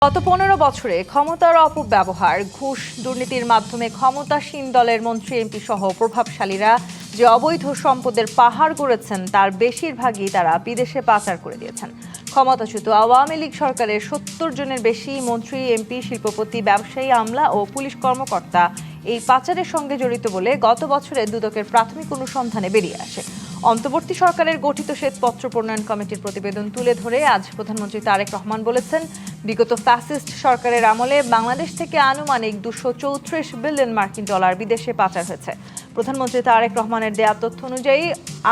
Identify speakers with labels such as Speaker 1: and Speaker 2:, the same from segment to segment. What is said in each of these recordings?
Speaker 1: গত ১৫ বছরে ক্ষমতার অপব্যবহার, ঘুষ, দুর্নীতির মাধ্যমে ক্ষমতাসীন দলের মন্ত্রী, এমপি সহ প্রভাবশালীরা যে অবৈধ সম্পদের পাহাড় গড়েছেন তার বেশিরভাগই তারা বিদেশে পাচার করে দিয়েছেন। ক্ষমতাচ্যুত আওয়ামী লীগ সরকারের ৭০ জনের বেশি মন্ত্রী, এমপি, শিল্পপতি, ব্যবসায়ী, আমলা ও পুলিশ কর্মকর্তা এই পাচারের সঙ্গে জড়িত বলে গত বছরে দুদকের প্রাথমিক অনুসন্ধানে বেরিয়ে আসে। অন্তর্বর্তী সরকারের গঠিত শ্বেতপত্র প্রণয়ন কমিটির প্রতিবেদন তুলে ধরে আজ প্রধানমন্ত্রী তারেক রহমান বলেছেন, বিগত ফ্যাসিস্ট সরকারের আমলে বাংলাদেশ থেকে আনুমানিক ২৩৪ বিলিয়ন মার্কিন ডলার বিদেশে পাচার হয়েছে। প্রধানমন্ত্রী তারেক রহমানের দেয়া তথ্য অনুযায়ী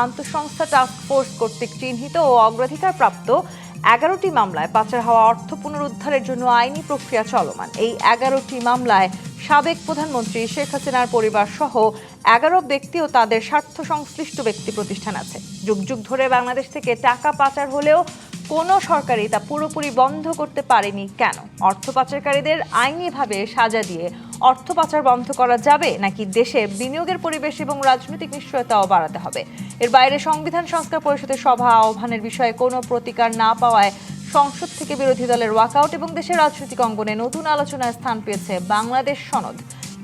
Speaker 1: আন্তঃসংস্থা টাস্কফোর্স কর্তৃক চিহ্নিত ও অগ্রাধিকারপ্রাপ্ত ১১টি মামলায় পাচার হওয়া অর্থ পুনরুদ্ধারের জন্য আইনি প্রক্রিয়া চলমান। এই ১১টি মামলায় সাবেক প্রধানমন্ত্রী শেখ হাসিনার পরিবার সহ ১১ ব্যক্তি ও তাদের স্বার্থ সংশ্লিষ্ট ব্যক্তি প্রতিষ্ঠান আছে। যুগ যুগ ধরে বাংলাদেশ থেকে টাকা পাচার হলেও কোনো সরকারই তা পুরোপুরি বন্ধ করতে পারেনি কেন? অর্থ পাচারকারীদের আইনিভাবে সাজা দিয়ে অর্থ পাচার বন্ধ করা যাবে, নাকি দেশে বিনিয়োগের পরিবেশ এবং রাজনৈতিক নিশ্চয়তাও বাড়াতে হবে? এর বাইরে সংবিধান সংস্কার পরিষদের সভা আহ্বানের বিষয়ে কোনো প্রতিকার না পাওয়ায় সংসদ থেকে বিরোধী দলের ওয়াকআউট এবং দেশের রাজনৈতিক অঙ্গনে নতুন আলোচনায় স্থান পেয়েছে বাংলাদেশ সনদ।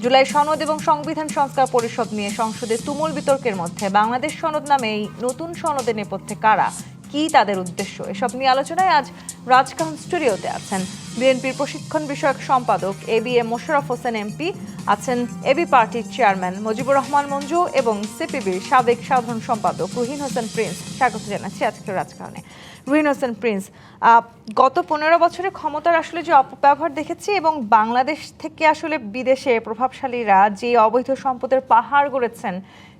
Speaker 1: জুলাই সনদ এবং সংবিধান সংস্কার পরিষদ নিয়ে সংসদে তুমুল বিতর্কের মধ্যে বাংলাদেশ সনদ নামে এই নতুন সনদের নেপথ্যে কারা, কি তাদের উদ্দেশ্য, এসব নিয়ে আলোচনায় আজ রাজকাহন স্টুডিওতে আছেন বিএনপির প্রশিক্ষণ বিষয়ক সম্পাদক এবিএম মোশাররফ হোসেন এমপি, আছেন এবি পার্টির চেয়ারম্যান মুজিবুর রহমান মঞ্জু এবং সিপিবির সাবেক সাধারণ সম্পাদক রুহিন হোসেন প্রিন্স। স্বাগত জানাচ্ছি আজকের রাজকাহনে। রুহিন হোসেন প্রিন্স, গত ১৫ বছরে ক্ষমতার আসলে যে অপব্যবহার দেখেছি এবং বাংলাদেশ থেকে আসলে বিদেশে প্রভাবশালীরা যে অবৈধ সম্পদের পাহাড় গড়েছেন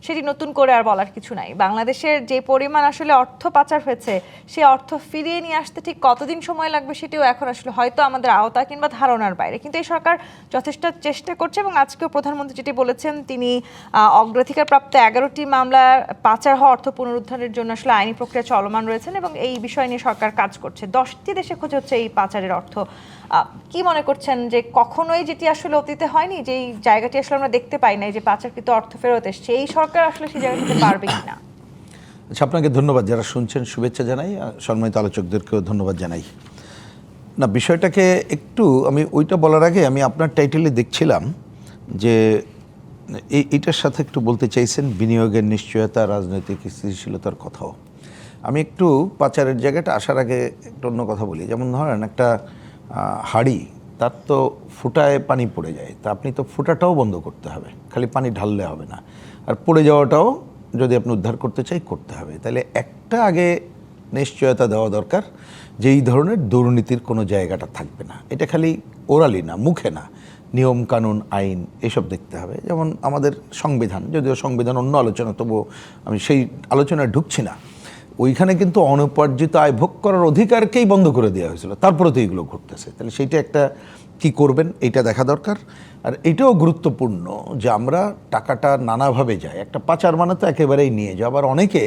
Speaker 1: সেটি নতুন করে আর বলার কিছু নাই। বাংলাদেশের যে পরিমাণ আসলে অর্থ পাচার হয়েছে সেই অর্থ ফিরিয়ে নিয়ে আসতে ঠিক কতদিন সময় লাগবে সেটিও এখন আসলে হয়তো আমাদের আওতা কিংবা ধারণার বাইরে, কিন্তু এই সরকার যথেষ্ট চেষ্টা করছে এবং আজকেও প্রধানমন্ত্রী যেটি বলেছেন, তিনি অগ্রাধিকারপ্রাপ্ত ১১টি মামলা পাচার হওয়া অর্থ পুনরুদ্ধারের জন্য আসলে আইনি প্রক্রিয়া চলমান রয়েছেন এবং এই বিষয় নিয়ে সরকার কাজ করছে। 10টি দেশে খোঁজ হচ্ছে এই পাচারের অর্থ। কি মনে করছেন যে কখনোই যেটি আসলে অতীতে হয়নি, যেই জায়গাটি আসলে আমরা দেখতে পাই না, যে পাচারকৃত অর্থ ফেরত এসছে, এই সরকার আসলে সেই জায়গাটিতে পারবে কিনা?
Speaker 2: আচ্ছা, আপনাকে ধন্যবাদ, যারা শুনছেন শুভেচ্ছা জানাই, সম্মানিত আলোচকদেরকেও ধন্যবাদ জানাই। না, বিষয়টাকে একটু আমি ওইটা বলার আগে আমি আপনার টাইটেলে দেখছিলাম যে এইটার সাথে একটু বলতে চাইছেন বিনিয়োগের নিশ্চয়তা, রাজনৈতিক স্থিতিশীলতার কথাও। আমি একটু পাচারের জায়গাটা আসার আগে একটু অন্য কথা বলি। যেমন ধরেন একটা হাঁড়ি, তার তো ফুটায় পানি পড়ে যায়, তা আপনি তো ফুটাটাও বন্ধ করতে হবে, খালি পানি ঢাললে হবে না, আর পড়ে যাওয়াটাও যদি আপনি উদ্ধার করতে চাই করতে হবে। তাহলে একটা আগে নিশ্চয়তা দেওয়া দরকার যে এই ধরনের দুর্নীতির কোনো জায়গাটা থাকবে না। এটা খালি ওরালি না, মুখে না, নিয়ম কানুন আইন এসব দেখতে হবে। যেমন আমাদের সংবিধান, যদিও সংবিধান অন্য আলোচনা, তবুও আমি সেই আলোচনায় ঢুকছি না। ওইখানে কিন্তু অনুপার্জিত আয় ভোগ করার অধিকারকেই বন্ধ করে দেওয়া হয়েছিল, তারপরে তো এইগুলো ঘটতেছে। তাহলে সেইটা একটা কি করবেন এইটা দেখা দরকার। আর এটাও গুরুত্বপূর্ণ যে আমরা টাকাটা নানাভাবে যায়, একটা পাচার মানে তো একেবারেই নিয়ে যাওয়া। আবার অনেকে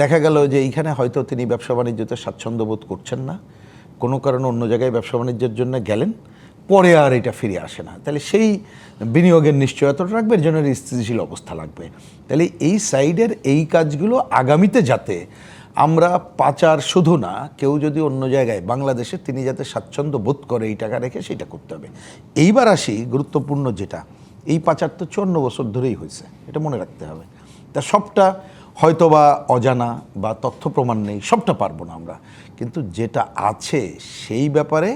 Speaker 2: দেখা গেল যে এইখানে হয়তো তিনি ব্যবসা বাণিজ্যতে স্বাচ্ছন্দ্য বোধ করছেন না, কোনো কারণে অন্য জায়গায় ব্যবসা বাণিজ্যের জন্য গেলেন, পরে আর এটা ফিরে আসে না। তাহলে সেই বিনিয়োগের নিশ্চয়তা রাখবে, এর জন্য স্থিতিশীল অবস্থা লাগবে। তাহলে এই সাইডের এই কাজগুলো আগামীতে যাতে আমরা পাচার শুধু না, কেউ যদি অন্য জায়গায় বাংলাদেশে তিনি যাতে স্বাচ্ছন্দ্য বোধ করে এই টাকা রেখে সেটা করতে হবে। এইবার আসি গুরুত্বপূর্ণ যেটা, এই পাচার তো 54 বছর ধরেই হয়েছে, এটা মনে রাখতে হবে। তা সবটা হয়তো বা অজানা বা তথ্য প্রমাণ নেই, সবটা পারবো না আমরা, কিন্তু যেটা আছে সেই ব্যাপারে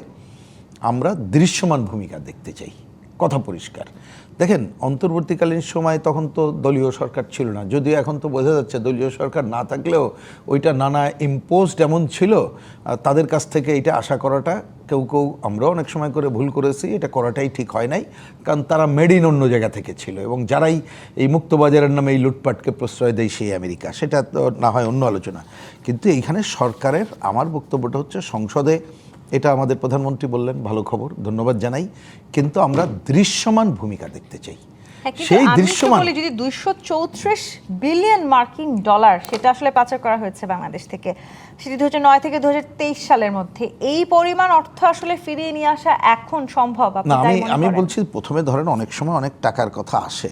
Speaker 2: আমরা দৃশ্যমান ভূমিকা দেখতে চাই। কথা পরিষ্কার। দেখেন, অন্তর্বর্তীকালীন সময় তখন তো দলীয় সরকার ছিল না, যদিও এখন তো বোঝা যাচ্ছে দলীয় সরকার না থাকলেও ওইটা নানা ইম্পোজড এমন ছিল, তাদের কাছ থেকে এটা আশা করাটা কেউ আমরাও অনেক সময় করে ভুল করেছি, এটা করাটাই ঠিক হয় নাই, কারণ তারা মেড ইন অন্য জায়গা থেকে ছিল এবং যারাই এই মুক্তবাজারের নামে এই লুটপাটকে প্রশ্রয় দেয় সেই আমেরিকা, সেটা তো না হয় অন্য আলোচনা। কিন্তু এইখানে সরকারের, আমার বক্তব্যটা হচ্ছে, সংসদে এটা আমাদের প্রধানমন্ত্রী বললেন, ভালো খবর, ধন্যবাদ জানাই, কিন্তু আমরা দৃশ্যমান ভূমিকা দেখতে চাই।
Speaker 1: সেই দৃশ্যমান যদি ২৩৪ বিলিয়ন মার্কিন ডলার সেটা আসলে পাচার করা হয়েছে বাংলাদেশ থেকে, সেটি 2009 থেকে 2023 সালের মধ্যে, এই পরিমাণ অর্থ আসলে ফিরিয়ে নিয়ে আসা এখন সম্ভব?
Speaker 2: না, আমি বলছি, প্রথমে ধরেন অনেক সময় অনেক টাকার কথা আসে,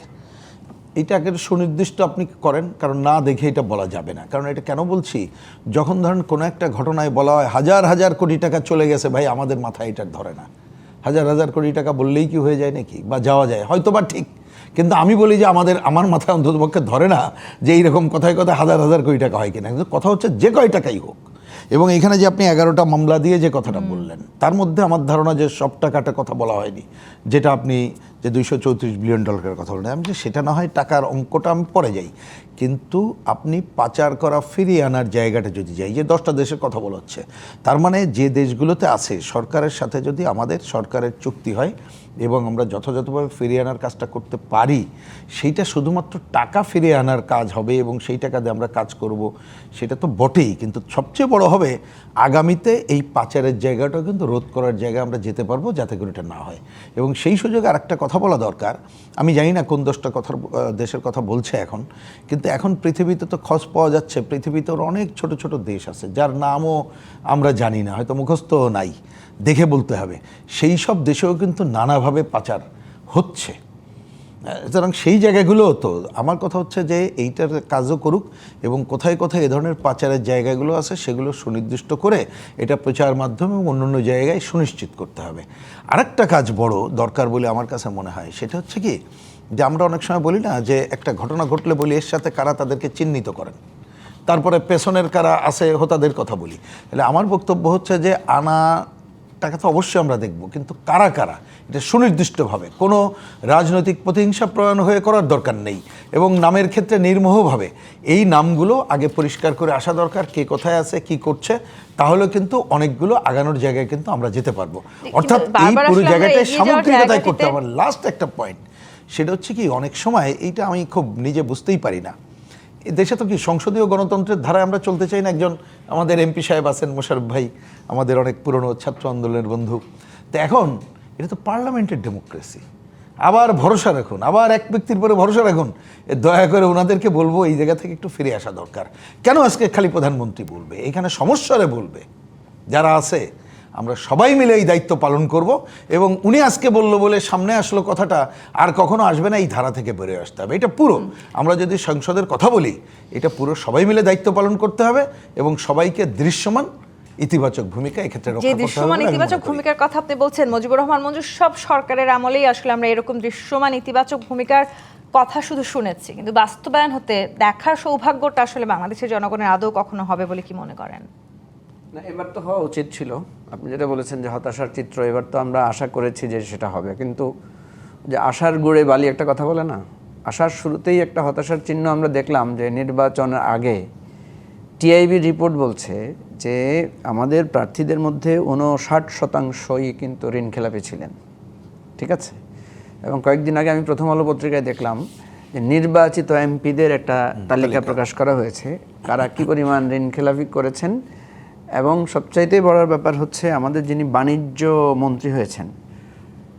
Speaker 2: এটাকে সুনির্দিষ্ট আপনি করেন, কারণ না দেখে এটা বলা যাবে না। কারণ এটা কেন বলছি, যখন ধরেন কোনো একটা ঘটনায় বলা হয় হাজার হাজার কোটি টাকা চলে গেছে, ভাই আমাদের মাথায় এটা ধরে না। হাজার হাজার কোটি টাকা বললেই কি হয়ে যায় নাকি, বা যাওয়া যায় হয়তো বা ঠিক, কিন্তু আমি বলি যে আমার মাথায় অন্ততপক্ষে ধরে না যে এইরকম কথায় কথায় হাজার হাজার কোটি টাকা হয় কিনা। কিন্তু কথা হচ্ছে যে কয় টাকাই হোক, এবং এখানে যে আপনি 11টা মামলা দিয়ে যে কথাটা বললেন, তার মধ্যে আমার ধারণা যে সব টাকাটা কথা বলা হয়নি, যেটা আপনি যে $234 বিলিয়ন কথা বললেন, আমি যে সেটা না হয় টাকার অঙ্কটা আমি পরে যাই, কিন্তু আপনি পাচার করা ফিরিয়ে আনার জায়গাটা যদি যাই, যে 10টা দেশের কথা বলা হচ্ছে, তার মানে যে দেশগুলোতে আছে সরকারের সাথে যদি আমাদের সরকারের চুক্তি হয় এবং আমরা যথাযথভাবে ফিরিয়ে আনার কাজটা করতে পারি, সেইটা শুধুমাত্র টাকা ফিরিয়ে আনার কাজ হবে এবং সেই টাকা দিয়ে আমরা কাজ করব, সেটা তো বটেই, কিন্তু সবচেয়ে বড় হবে আগামীতে এই পাচারের জায়গাটাও কিন্তু রোধ করার জায়গায় আমরা যেতে পারবো, যাতে করে এটা না হয়। এবং সেই সুযোগে আরেকটা কথা বলা দরকার, আমি জানি না কোন দেশের কথা বলছে এখন, কিন্তু এখন পৃথিবীতে তো খোঁজ পাওয়া যাচ্ছে, পৃথিবীতে অনেক ছোট ছোট দেশ আছে যার নামও আমরা জানি না, হয়তো মুখস্থও নাই, দেখে বলতে হবে, সেই সব দেশেও কিন্তু নানাভাবে পাচার হচ্ছে। সুতরাং সেই জায়গাগুলো, তো আমার কথা হচ্ছে যে এইটার কাজও করুক এবং কোথায় কোথায় এ ধরনের পাচারের জায়গাগুলো আছে সেগুলো সুনির্দিষ্ট করে এটা প্রচার মাধ্যমে এবং অন্যান্য জায়গায় সুনিশ্চিত করতে হবে। আরেকটা কাজ বড় দরকার বলে আমার কাছে মনে হয়, সেটা হচ্ছে কি, যে আমরা অনেক সময় বলি না যে একটা ঘটনা ঘটলে বলি এর সাথে কারা তাদেরকে চিহ্নিত করেন, তারপরে পেছনের কারা আছে তাদের কথা বলি। তাহলে আমার বক্তব্য হচ্ছে যে আনা টাকা তো অবশ্যই আমরা দেখব, কিন্তু কারা কারা এটা সুনির্দিষ্টভাবে, কোনো রাজনৈতিক প্রতিহিংসা প্রয়োগ হয়ে করার দরকার নেই, এবং নামের ক্ষেত্রে নির্মোহভাবে এই নামগুলো আগে পরিষ্কার করে আসা দরকার, কে কোথায় আছে কি করছে, তাহলে কিন্তু অনেকগুলো আগানোর জায়গায় কিন্তু আমরা যেতে পারবো। অর্থাৎ এই পুরো জায়গাটায় সামগ্রিকতায় করতে। আমার লাস্ট একটা পয়েন্ট, সেটা হচ্ছে কি, অনেক সময় এইটা আমি খুব নিজে বুঝতেই পারি না, দেশে তো কি সংসদীয় গণতন্ত্রের ধারায় আমরা চলতে চাই না। একজন আমাদের এমপি সাহেব আছেন মোশাররফ ভাই, আমাদের অনেক পুরনো ছাত্র আন্দোলনের বন্ধু, তো এখন এটা তো পার্লামেন্টের ডেমোক্রেসি, আবার ভরসা রাখুন, আবার এক ব্যক্তির পরে ভরসা রাখুন, দয়া করে ওনাদেরকে বলবো এই জায়গা থেকে একটু ফিরে আসা দরকার। কেন আজকে খালি প্রধানমন্ত্রী বলবে, এখানে সমস্যারে বলবে যারা আছে, আমরা সবাই মিলে এই দায়িত্ব পালন করব, এবং উনি আজকে বললো বলে সামনে আসলো কথাটা আর কখনো আসবে না, এই ধারা থেকে বেরিয়ে আসতে হবে। এটা পুরো আমরা যদি সংসদের কথা বলি, এটা পুরো সবাই মিলে দায়িত্ব পালন করতে হবে এবং সবাইকে দৃশ্যমান ইতিবাচক ভূমিকা এক্ষেত্রে রক্ষা করতে হবে।
Speaker 1: দৃশ্যমান ইতিবাচক ভূমিকার কথা আপনি বলছেন মুজিবুর রহমান মঞ্জু, সব সরকারের আমলেই আসলে আমরা এরকম দৃশ্যমান ইতিবাচক ভূমিকার কথা শুধু শুনেছি, কিন্তু বাস্তবায়ন হতে দেখার সৌভাগ্যটা আসলে বাংলাদেশের জনগণের আদৌ কখনো হবে বলে কি মনে করেন?
Speaker 3: না, এবার তো হওয়া উচিত ছিল। আপনি যেটা বলেছেন যে হতাশার চিত্র, এবার তো আমরা আশা করেছি যে সেটা হবে, কিন্তু যে আশার গুড়ে বালি একটা কথা বলে না, আশার শুরুতেই একটা হতাশার চিহ্ন আমরা দেখলাম যে নির্বাচনের আগে টিআইবি রিপোর্ট বলছে যে আমাদের প্রার্থীদের মধ্যে 59% কিন্তু ঋণখেলাপি ছিলেন। ঠিক আছে, এবং কয়েকদিন আগে আমি প্রথম আলো পত্রিকায় দেখলাম যে নির্বাচিত এমপিদের একটা তালিকা প্রকাশ করা হয়েছে, কারা কী পরিমাণ ঋণখেলাপি করেছেন। এবং সবচাইতে বড় ব্যাপার হচ্ছে আমাদের যিনি বাণিজ্য মন্ত্রী হয়েছেন,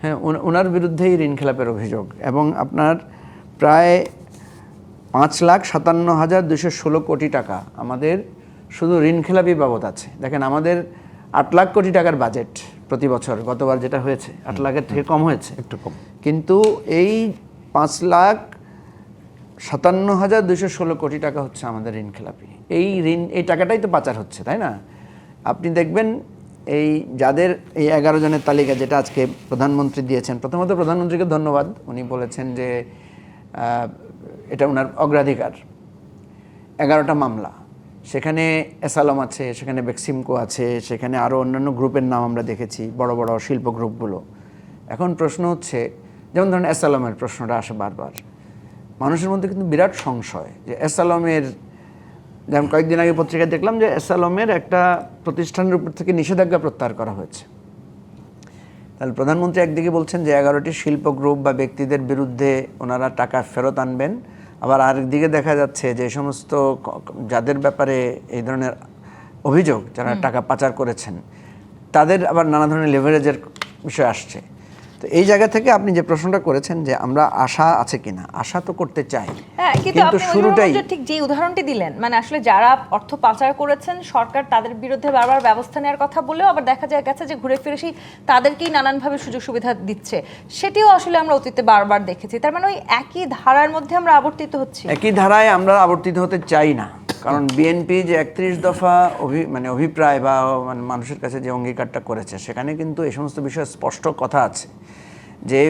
Speaker 3: হ্যাঁ, ওনার বিরুদ্ধেই ঋণখেলাপের অভিযোগ, এবং আপনার প্রায় 5,57,216 কোটি টাকা আমাদের শুধু ঋণখেলাপি বাবদ আছে। দেখেন, আমাদের 8 লাখ কোটি টাকার বাজেট প্রতি বছর, গতবার যেটা হয়েছে 8 লাখের থেকে কম হয়েছে,
Speaker 2: একটু কম,
Speaker 3: কিন্তু এই 5,57,216 কোটি টাকা হচ্ছে আমাদের ঋণখেলাপি। এই টাকাটাই তো পাচার হচ্ছে, তাই না? আপনি দেখবেন এই যাদের এই 11 জনের তালিকা যেটা আজকে প্রধানমন্ত্রী দিয়েছেন, প্রথমত প্রধানমন্ত্রীকে ধন্যবাদ, উনি বলেছেন যে এটা ওনার অগ্রাধিকার। 11টা মামলা, সেখানে এসালম আছে, সেখানে বেক্সিমকো আছে, সেখানে আরও অন্যান্য গ্রুপের নাম আমরা দেখেছি, বড় বড় শিল্প গ্রুপগুলো। এখন প্রশ্ন হচ্ছে, যেমন ধরেন এসালমের প্রশ্নটা আসে বারবার, মানুষের মধ্যে কিন্তু বিরাট সংশয় যে এসালমের, যেমন কয়েকদিন আগে পত্রিকায় দেখলাম যে এসালমের একটা প্রতিষ্ঠানের উপর থেকে নিষেধাজ্ঞা প্রত্যাহার করা হয়েছে। তাহলে প্রধানমন্ত্রী একদিকে বলছেন যে 11টি শিল্প গ্রুপ বা ব্যক্তিদের বিরুদ্ধে ওনারা টাকা ফেরত আনবেন, আবার আরেকদিকে দেখা যাচ্ছে যে সমস্ত যাদের ব্যাপারে এই ধরনের অভিযোগ, যারা টাকা পাচার করেছেন, তাদের আবার নানা ধরনের লেভারেজের বিষয় আসছে। তো এই জায়গা থেকে আপনি যে প্রশ্নটা করেছেন যে আমরা আশা আছে কিনা, আশা তো করতে চাই,
Speaker 1: হ্যাঁ, কিন্তু
Speaker 3: কিন্তু
Speaker 1: আপনি
Speaker 3: শুরুটাই
Speaker 1: ঠিক যে উদাহরণটি দিলেন, মানে আসলে যারা অর্থ পাচার করেছেন সরকার তাদের বিরুদ্ধে বারবার ব্যবস্থা নেওয়ার কথা বলেও আবার দেখা যায় গেছে যে ঘুরে ফিরে সেই তাদেরকেই নানানভাবে সুযোগ সুবিধা দিচ্ছে, সেটিও আসলে আমরা অতীতে বারবার দেখেছি। তার মানে ওই একই ধারার মধ্যে আমরা আবর্তিত হচ্ছি।
Speaker 3: একই ধারায় আমরা আবর্তিত হতে চাই না, কারণ বিএনপি যে 31 দফা অভিপ্রায় বা মানে মানুষের কাছে যে অঙ্গীকারটা করেছে সেখানে কিন্তু এই সমস্ত বিষয়ে স্পষ্ট কথা আছে যে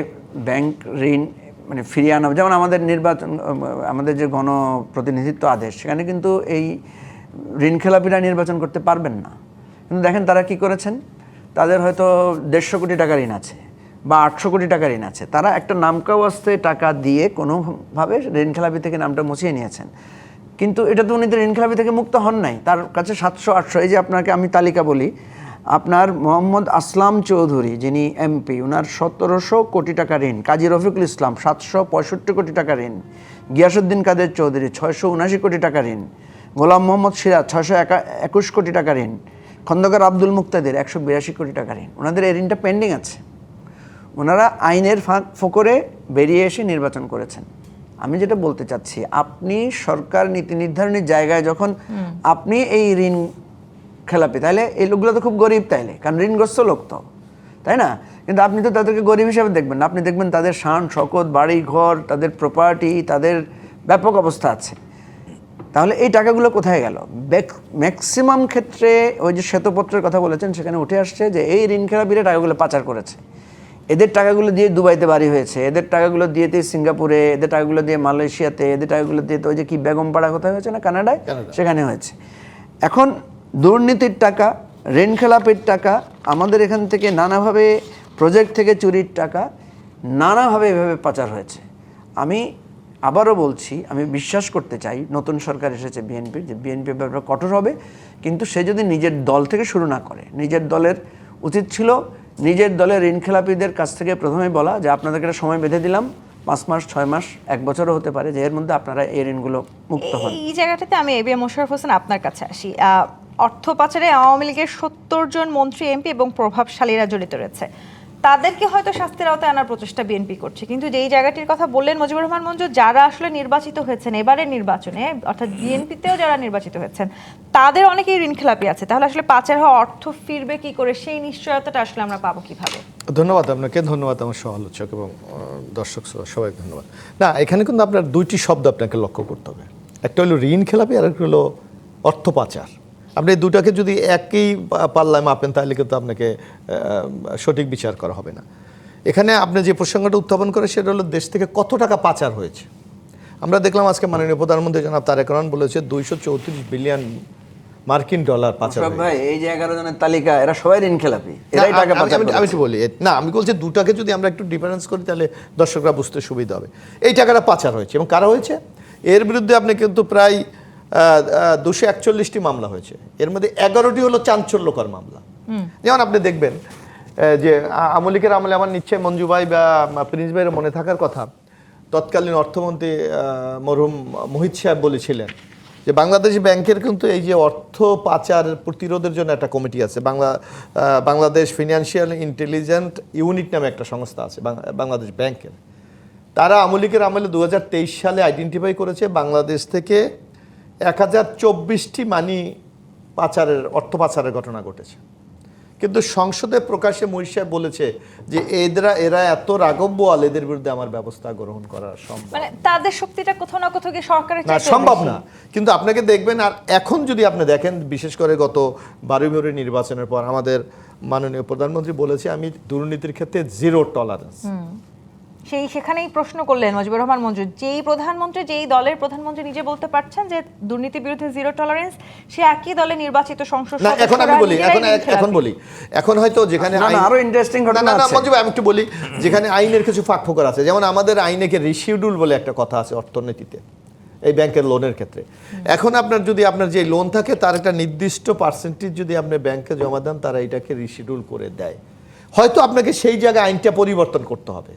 Speaker 3: ব্যাংক ঋণ মানে ফিরিয়ে আনা, যেমন আমাদের নির্বাচন, আমাদের যে গণপ্রতিনিধিত্ব আদেশ, সেখানে কিন্তু এই ঋণ খেলাপিরা নির্বাচন করতে পারবেন না। কিন্তু দেখেন তারা কি করেছেন, তাদের হয়তো 150 কোটি টাকা ঋণ আছে বা 800 কোটি টাকা ঋণ আছে, তারা একটা নামকাওয়াস্তে টাকা দিয়ে কোনোভাবে ঋণ খেলাপি থেকে নামটা মুছিয়ে নিয়েছেন। কিন্তু এটা তো উনি তো ঋণ খেলাপি থেকে মুক্ত হন নাই, তার কাছে 700-800, এই যে আপনাকে আমি তালিকা বলি, আপনার মোহাম্মদ আসলাম চৌধুরী যিনি এমপি, ওনার 1700 কোটি টাকা ঋণ, কাজী রফিকুল ইসলাম 765 কোটি টাকা ঋণ, গিয়াসউদ্দিন কাদের চৌধুরী 679 কোটি টাকা ঋণ, গোলাম মোহাম্মদ সিরাজ 621 কোটি টাকা ঋণ, খন্দকার আব্দুল মুক্তাদির 182 কোটি টাকা ঋণ। ওনাদের এই ঋণটা পেন্ডিং আছে, ওনারা আইনের ফোকরে বেরিয়ে এসে নির্বাচন করেছেন। আমি যেটা বলতে চাচ্ছি, আপনি সরকার নীতি নির্ধারণের জায়গায় যখন আপনি এই ঋণ খেলাপি, তাহলে এই লোকগুলো তো খুব গরিব, তাইলে কারণ ঋণগ্রস্ত লোক তো, তাই না? কিন্তু আপনি তো তাদেরকে গরিব হিসাবে দেখবেন না, আপনি দেখবেন তাদের শান শকত, বাড়ি ঘর, তাদের প্রপার্টি, তাদের ব্যাপক অবস্থা আছে। তাহলে এই টাকাগুলো কোথায় গেল? ম্যাক্সিমাম ক্ষেত্রে ওই যে শ্বেতপত্রের কথা বলেছেন সেখানে উঠে আসছে যে এই ঋণ খেলাপিরা টাকাগুলো পাচার করেছে, এদের টাকাগুলো দিয়ে দুবাইতে বাড়ি হয়েছে, এদের টাকাগুলো দিয়েতে সিঙ্গাপুরে, এদের টাকাগুলো দিয়ে মালয়েশিয়াতে, এদের টাকাগুলো দিয়ে তো ওই যে কি বেগমপাড়া কোথায় হয়েছে না, কানাডায়, সেখানে হয়েছে। এখন দুর্নীতির টাকা, ঋণ খেলাপির টাকা, আমাদের এখান থেকে নানাভাবে প্রজেক্ট থেকে চুরির টাকা নানাভাবে এভাবে পাচার হয়েছে। আমি আবারও বলছি, আমি বিশ্বাস করতে চাই নতুন সরকার এসেছে বিএনপির, যে বিএনপি ব্যাপারে কঠোর হবে, কিন্তু সে যদি নিজের দল থেকে শুরু না করে, নিজের দলের উচিত ছিল নিজের দলের ঋণ খেলাপিদের কাছ থেকে প্রথমেই বলা যে আপনাদেরকে একটা সময় বেঁধে দিলাম, 5 মাস 6 মাস 1 বছরও হতে পারে, যে এর মধ্যে আপনারা এই ঋণগুলো মুক্ত হন।
Speaker 1: এই জায়গাটাতে আমি এবিএম মোশাররফ হোসেন আপনার কাছে আসি। অর্থ পাচারে আওয়ামী লীগের 70 জন মন্ত্রী, এমপি এবং প্রভাবশালীরা জড়িত রয়েছে, তাদেরকে হয়তো শাস্তির আওতায় আনার প্রচেষ্টা বিএনপি করছে, কিন্তু যেই জায়গাটির কথা বললেন মুজিবুর রহমান মঞ্জু, যারা আসলে নির্বাচিত হয়েছেন এবারের নির্বাচনে, অর্থাৎ বিএনপিতেও যারা নির্বাচিত হয়েছেন তাদের অনেকেই ঋণ খেলাপি আছে, তাহলে আসলে পাচার হওয়া অর্থ ফিরবে কি করে, সেই নিশ্চয়তাটা আসলে আমরা পাবো কিভাবে?
Speaker 4: ধন্যবাদ আপনাকে, ধন্যবাদ আমার সহ-আলোচক এবং দর্শক সবাই ধন্যবাদ। না, এখানে কিন্তু আপনার দুইটি শব্দ আপনাকে লক্ষ্য করতে হবে, একটা হলো ঋণ খেলাপি আর একটা হলো অর্থ পাচার। আপনি দুটাকে যদি একই পাল্লায় মাপেন তাহলে কিন্তু আপনাকে সঠিক বিচার করা হবে না। এখানে আপনি যে প্রসঙ্গটা উত্থাপন করে সেটা হলো দেশ থেকে কত টাকা পাচার হয়েছে। আমরা দেখলাম আজকে মাননীয় প্রধানমন্ত্রী জনাব তারেক রহমান বলেছে 234 বিলিয়ন মার্কিন ডলার পাচার হয়েছে।
Speaker 3: ভাই এই যে 11 জনের তালিকা, এরা সবাই ঋণ খেলাপি, এরাই টাকা পাচার করে।
Speaker 4: আমি একটু বলি, না আমি বলছি দুটাকে যদি আমরা একটু ডিফারেন্স করি তাহলে দর্শকরা বুঝতে সুবিধা হবে। এই টাকাটা পাচার হয়েছে এবং কারা হয়েছে, এর বিরুদ্ধে আপনি কিন্তু প্রায় 241টি মামলা হয়েছে, এর মধ্যে 11টি হলো চাঞ্চল্যকর মামলা। যেমন আপনি দেখবেন যে আওয়ামী লীগের আমলে, আমার নিশ্চয় মঞ্জু ভাই বা প্রিন্স ভাইয়ের মনে থাকার কথা, তৎকালীন অর্থমন্ত্রী মরহুম মোহিত সাহেব বলেছিলেন যে বাংলাদেশ ব্যাংকের কিন্তু এই যে অর্থ পাচার প্রতিরোধের জন্য একটা কমিটি আছে, বাংলাদেশ ফিনান্সিয়াল ইন্টেলিজেন্ট ইউনিট নামে একটা সংস্থা আছে বাংলাদেশ ব্যাংকের। তারা আওয়ামী লীগের আমলে 2023 সালে আইডেন্টিফাই করেছে বাংলাদেশ থেকে 1024টি মানি পাচারের, অর্থ পাচারের ঘটনা ঘটেছে। কিন্তু সংসদে প্রকাশ্যে মোহিত সাহেব বলেছে যে এরা এত রাঘব বোয়াল, এদের বিরুদ্ধে আমার ব্যবস্থা গ্রহণ করা সম্ভব,
Speaker 1: মানে তাদের শক্তিটা কোথাও না কোথাও গিয়ে সরকারের
Speaker 4: না, সম্ভব না। কিন্তু আপনাকে দেখবেন, আর এখন যদি আপনি দেখেন, বিশেষ করে গত 12 ফেব্রুয়ারি নির্বাচনের পর আমাদের মাননীয় প্রধানমন্ত্রী বলেছে আমি দুর্নীতির ক্ষেত্রে 0 টলারেন্স।
Speaker 1: সেখানেই প্রশ্ন করলেন মুজিবুর রহমান মঞ্জু, যেই প্রধানমন্ত্রী, যেই দলের প্রধানমন্ত্রী নিজে বলতে পারছেন যে দুর্নীতির বিরুদ্ধে 0 টলারেন্স, সে একই দলে নির্বাচিত সংসদ
Speaker 4: না, এখন আমি বলি, এখন হয়তো যেখানে
Speaker 3: আরো ইন্টারেস্টিং ঘটনা আছে,
Speaker 4: মঞ্জু ভাই আমি একটু বলি, যেখানে আইনের কিছু ফাঁকফোকর আছে, যেমন আমাদের আইনেকে রিশিডিউল বলে একটা কথা আছে অর্থনীতিতে, এই ব্যাংকের লোনের ক্ষেত্রে। এখন আপনার যদি আপনার যে লোন থাকে তার একটা নির্দিষ্ট পার্সেন্টেজ যদি আপনি ব্যাংকে জমা দেন, তারা এটাকে রিশিডিউল করে দেয়। হয়তো আপনাকে সেই জায়গায় আইনটা পরিবর্তন করতে হবে,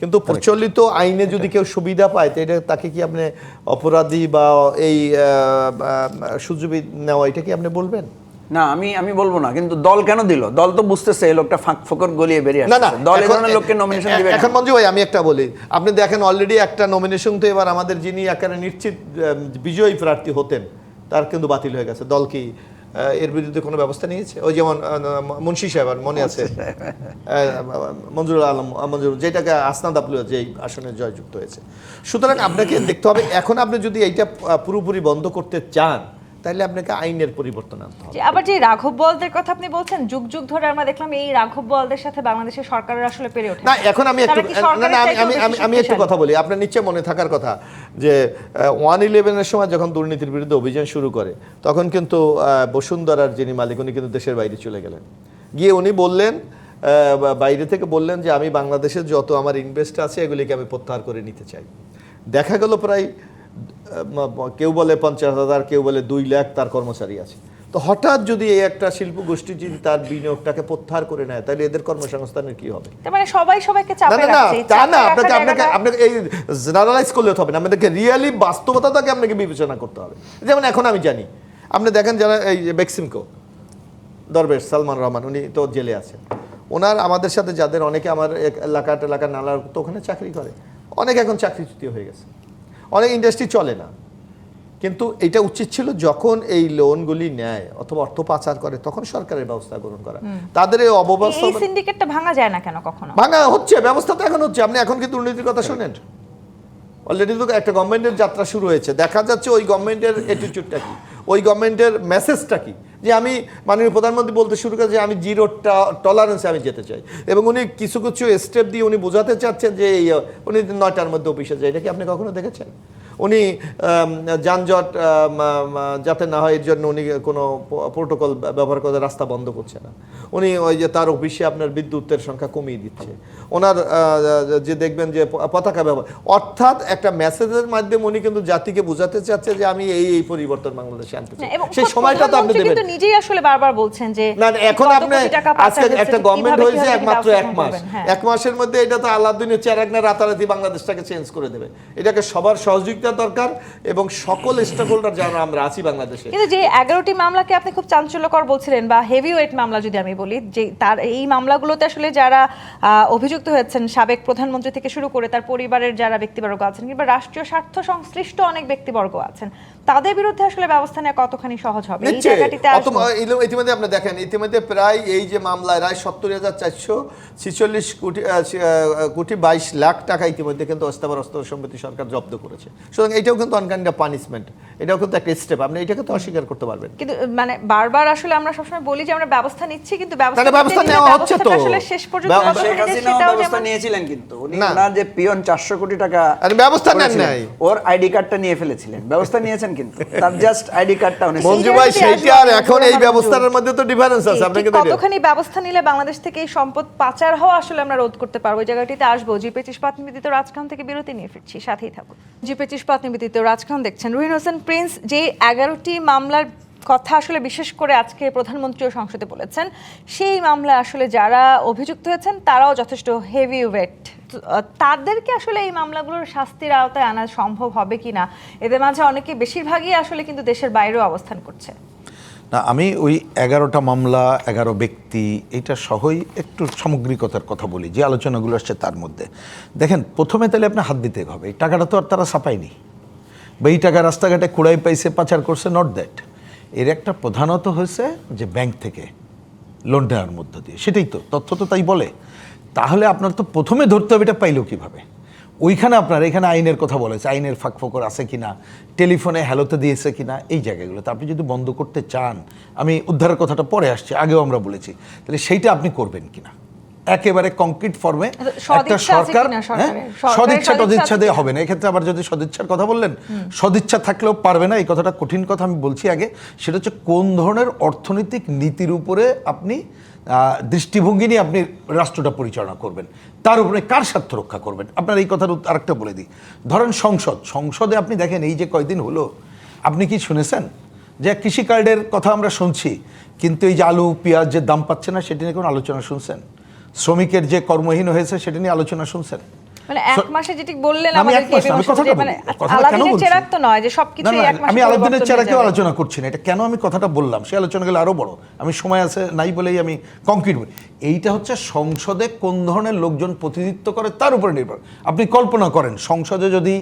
Speaker 4: কিন্তু প্রচলিত আইনে যদি কেউ সুবিধা পায় তো এটা তাকে কি আপনি অপরাধী বা এই সুযোগ নেওয়া, এটা কি আপনি বলবেন?
Speaker 3: না, আমি বলবো না, কিন্তু দল কেন দিল? দল তো বুঝতেছে এই লোকটা ফাঁক ফোকর গলিয়ে বেরিয়ে
Speaker 4: না না
Speaker 3: আসছে, দল এই ধরনের লোককে নমিনেশন দিবে না।
Speaker 4: এখন মঞ্জু ভাই আমি একটা বলি, আপনি দেখেন অলরেডি একটা নমিনেশন তো এবার আমাদের যিনি একেবারে নিশ্চিত বিজয়ী প্রার্থী হতেন তার কিন্তু বাতিল হয়ে গেছে। দল কি এর বিরুদ্ধে কোনো ব্যবস্থা নিয়েছে? ওই যেমন মুন্সি সাহেব, আর মনে আছে মঞ্জুরুল আলম মঞ্জুর, যেটাকে আসনাদ আপলুয়া যেই আসনে জয়যুক্ত হয়েছে। সুতরাং আপনাকে দেখতে হবে, এখন আপনি যদি এইটা পুরোপুরি বন্ধ করতে চান তাহলে আপনাকে আইনের পরিবর্তন আনতে হবে।
Speaker 1: আবার যে রাঘব বোয়ালদের কথা আপনি বলছেন, যুগ যুগ ধরে আমরা দেখলাম এই রাঘব বোয়ালদের সাথে বাংলাদেশের সরকারের আসলে পেরে ওঠে
Speaker 4: না। এখন আমি একটু আমি একটু কথা বলি, আপনার নিশ্চয় মনে থাকার কথা যে 111-এর সময় যখন দুর্নীতির বিরুদ্ধে অভিযান শুরু করে তখন কিন্তু বসুন্ধরার যিনি মালিক উনি কিন্তু দেশের বাইরে চলে গেলেন। গিয়ে উনি বললেন, বাইরে থেকে বললেন যে আমি বাংলাদেশের যত আমার ইনভেস্ট আছে এগুলিকে আমি প্রত্যাহার করে নিতে চাই। দেখা গেল প্রায় কেউ বলে 50,000, কেউ বলে 2 লাখ তার কর্মচারী আছে। তো হঠাৎ যদি এই একটা শিল্প গোষ্ঠী যদি তার বিনিয়োগটাকে প্রত্যাহার করে নেয় তাহলে এদের কর্মসংস্থানের কি হবে?
Speaker 1: মানে সবাই সবাইকে চাপে
Speaker 4: না
Speaker 1: রাখছে,
Speaker 4: তা না, আপনাকে এই জেনারেলাইজ করলে হবে না, আমাদেরকে রিয়েলি বাস্তবতাটাকে আপনাকে বিবেচনা করতে হবে। যেমন এখন আমি জানি, আপনি দেখেন যারা এই বেক্সিমকো দরবেশ সালমান রহমান, উনি তো জেলে আছেন। ওনার আমাদের সাথে যাদের অনেকে আমার এলাকার নালার তো ওখানে চাকরি করে, অনেক এখন চাকরিচ্যুত হয়ে গেছে, অনেক ইন্ডাস্ট্রি চলে না। কিন্তু এটা উচিত ছিল যখন এই লোনগুলি নেয় অথবা অর্থ পাচার করে তখন সরকারের ব্যবস্থা গ্রহণ করা। তাদের এই অব্যবস্থা,
Speaker 1: এই সিন্ডিকেটটা ভাঙা যায় না কেন কখনো?
Speaker 4: ভাঙা হচ্ছে, ব্যবস্থা তো এখন হচ্ছে। আপনি এখন কি দুর্নীতির কথা শোনেন? অলরেডি তো একটা গভর্নমেন্টের যাত্রা শুরু হয়েছে, দেখা যাচ্ছে ওই গভর্নমেন্টের অ্যাটিটিউডটা কি, ওই গভর্নমেন্টের মেসেজটা কি, যে আমি মাননীয় প্রধানমন্ত্রী বলতে শুরু করেছে যে আমি 0 টলারেন্সে আমি যেতে চাই, এবং উনি কিছু কিছু স্টেপ দিয়ে উনি বোঝাতে চাচ্ছেন যে উনি 9টার মধ্যে অফিসে যায়। এটা কি আপনি কখনো দেখেছেন? উনি যানজট যাতে না হয় এর জন্য উনি কোনো প্রোটোকল ব্যবহার করে রাস্তা বন্ধ করছে না। উনি ওই যে তার অফিসে আপনার বিদ্যুতের সংখ্যা কমিয়ে দিচ্ছে। ওনার যে দেখবেন যে পতাকা ব্যবহার, অর্থাৎ একটা মেসেজের মাধ্যমে উনি কিন্তু জাতিকে বোঝাতে চাচ্ছে যে আমি এই পরিবর্তন বাংলাদেশে আনতে চাই। সেই সময়টা তো আপনি দেবেন।
Speaker 1: কিন্তু নিজেই আসলে বারবার বলছেন যে
Speaker 4: না, এখন আপনি আজকে একটা গভর্নমেন্ট হয়েছে একমাত্র 1 মাস, 1 মাসের মধ্যে এটা তো আলাদিনের চেরাগনা রাতারাতি বাংলাদেশটাকে চেঞ্জ করে দেবে। এটাকে সবার সহযোগিতা দরকার এবং সকল স্টেক হোল্ডার যারা আমরা আছি বাংলাদেশে।
Speaker 1: কিন্তু যে 11টি মামলাকে আপনি খুব চাঞ্চল্যকর বলছিলেন বা হেভি ওয়েট মামলা যদি আমি বলি, যে তার এই মামলাগুলোতে আসলে যারা অভিযুক্ত হয়েছেন সাবেক প্রধানমন্ত্রী থেকে শুরু করে তার পরিবারের যারা ব্যক্তিবর্গ আছেন কিংবা রাষ্ট্রীয় স্বার্থ সংশ্লিষ্ট অনেক ব্যক্তিবর্গ আছেন, তাদের বিরুদ্ধে আসলে ব্যবস্থা নেওয়া কতখানি সহজ হবে? এই জায়গাটিতে
Speaker 4: ইতিমধ্যে আপনি দেখেন, ইতিমধ্যে প্রায় এই যে মামলায় রায় 70,446 কোটি 22 লাখ টাকা ইতিমধ্যে কিন্তু অস্থাবর অস্ত্র সম্পত্তি সরকার জব্দ করেছে। সুতরাং এটাও কিন্তু অনকাইন্ড অফ পানিশমেন্ট, এটাও কিন্তু একটা স্টেপ। আপনি এটাকে তো অস্বীকার করতে পারবেন?
Speaker 1: কিন্তু মানে বারবার আসলে আমরা সবসময় বলি যে আমরা ব্যবস্থা নিচ্ছি, কিন্তু
Speaker 4: ব্যবস্থা নেওয়া হচ্ছে তো
Speaker 1: আসলে শেষ পর্যন্ত
Speaker 3: শেখ হাসিনা ব্যবস্থা নিয়েছিলেন, কিন্তু উনি ওনার যে পিয়ন 400 কোটি টাকা
Speaker 4: ব্যবস্থা নেন নাই,
Speaker 3: ওর আইডি কার্ডটা নিয়ে ফেলেছিলেন, ব্যবস্থা নিয়েছেন কিন্তু তার জাস্ট আইডি কার্ডটা উনি।
Speaker 4: মঞ্জু ভাই, সেইটা আর এখন এই ব্যবস্থার মধ্যে তো ডিফারেন্স আছে। আপনাকে
Speaker 1: কতখানি ব্যবস্থা নিলে বাংলাদেশ থেকে এই সম্পদ পাচার হওয়া আসলে আমরা রোধ করতে পারবো, এই জায়গাটিতে আসবো। জি25 ইস্পাত নিবেদিত রাজখান থেকে বিরতি নিয়ে ফিরছি, সাথেই থাকুন। জি25 ইস্পাত নিবেদিত রাজখান দেখছেন। রুহিন হোসেন প্রিন্স, যে 11টি মামলার কথা আসলে বিশেষ করে আজকে প্রধানমন্ত্রীও সংসদে বলেছেন, সেই মামলা আসলে যারা অভিযুক্ত হয়েছেন তারাও যথেষ্ট হেভি ওয়েট। তাদেরকে আসলে এই মামলাগুলোর শাস্তির আওতায় আনা সম্ভব হবে কিনা? এদের মাঝে অনেকে, বেশিরভাগই আসলে কিন্তু দেশের বাইরেও অবস্থান করছে।
Speaker 2: না, আমি ওই 11টা মামলা 11 ব্যক্তি এটা সহই একটু সামগ্রিকতার কথা বলি, যে আলোচনাগুলো আসছে তার মধ্যে। দেখেন, প্রথমে তাহলে আপনি হাত দিতে হবে, এই টাকাটা তো আর তারা ছাপায়নি বা এই টাকা রাস্তাঘাটে কুড়াই পাইছে পাচার করছে, নট দ্যাট। এর একটা প্রধানত হয়েছে যে ব্যাংক থেকে লোন দেওয়ার মধ্য দিয়ে, সেটাই তো তথ্য তো তাই বলে। তাহলে আপনার তো প্রথমে ধরতে হবে এটা পাইলো কীভাবে। ওইখানে আপনার এখানে আইনের কথা বলেছে, আইনের ফাঁকফোকর আছে কিনা, টেলিফোনে হ্যালোতে দিয়েছে কিনা, এই জায়গাগুলো তো আপনি যদি বন্ধ করতে চান, আমি উদ্ধারের কথাটা পরে আসছি, আগেও আমরা বলেছি, তাহলে সেইটা আপনি করবেন কিনা একেবারে কংক্রিট ফর্মে। একটা সরকার সদিচ্ছা টদিচ্ছা দিয়ে হবে না। এক্ষেত্রে আবার যদি সদিচ্ছার কথা বললেন, সদিচ্ছা থাকলেও পারবে না, এই কথাটা কঠিন কথা আমি বলছি আগে। সেটা হচ্ছে কোন ধরনের অর্থনৈতিক নীতির উপরে আপনি দৃষ্টিভঙ্গি নিয়ে আপনি রাষ্ট্রটা পরিচালনা করবেন, তার উপরে কার স্বার্থ রক্ষা করবেন। আপনার এই কথার আরেকটা বলে দিই, ধরেন সংসদে আপনি দেখেন এই যে কয়দিন হলো, আপনি কি শুনেছেন যে কৃষি কার্ডের কথা আমরা শুনছি, কিন্তু এই যে আলু পেঁয়াজ যে দাম পাচ্ছে না সেটা নিয়ে কোনো আলোচনা শুনছেন? শ্রমিকের যে কর্মহীন হয়েছে সেটা নিয়ে আলোচনা শুনছেন?
Speaker 1: মানে এক মাসে যেটি বললেন
Speaker 2: আমি এক
Speaker 1: আমাদেরকে
Speaker 2: মাস না, আমি কথাটা
Speaker 1: মানে
Speaker 2: বলবো। কথাটা কেন
Speaker 1: আলাদিনের
Speaker 2: বলছি?
Speaker 1: চেরাগ তো নয় যে
Speaker 2: না,
Speaker 1: সবকিছুই
Speaker 2: না,
Speaker 1: এক মাসে
Speaker 2: আমি আলাদিনের
Speaker 1: পরিবর্তন
Speaker 2: চেরাকেও
Speaker 1: হয়ে যাবে।
Speaker 2: আলোচনা করছি না, এটা কেন আমি কথাটা বললাম সে আলোচনা গেলে আরো বড়, আমি সময় আছে নাই বলেই আমি কংক্রিট বলি। এইটা হচ্ছে সংসদে কোন ধরনের লোকজন প্রতিনিধিত্ব করে তার উপরে নির্ভর। আপনি কল্পনা করেন সংসদে যদি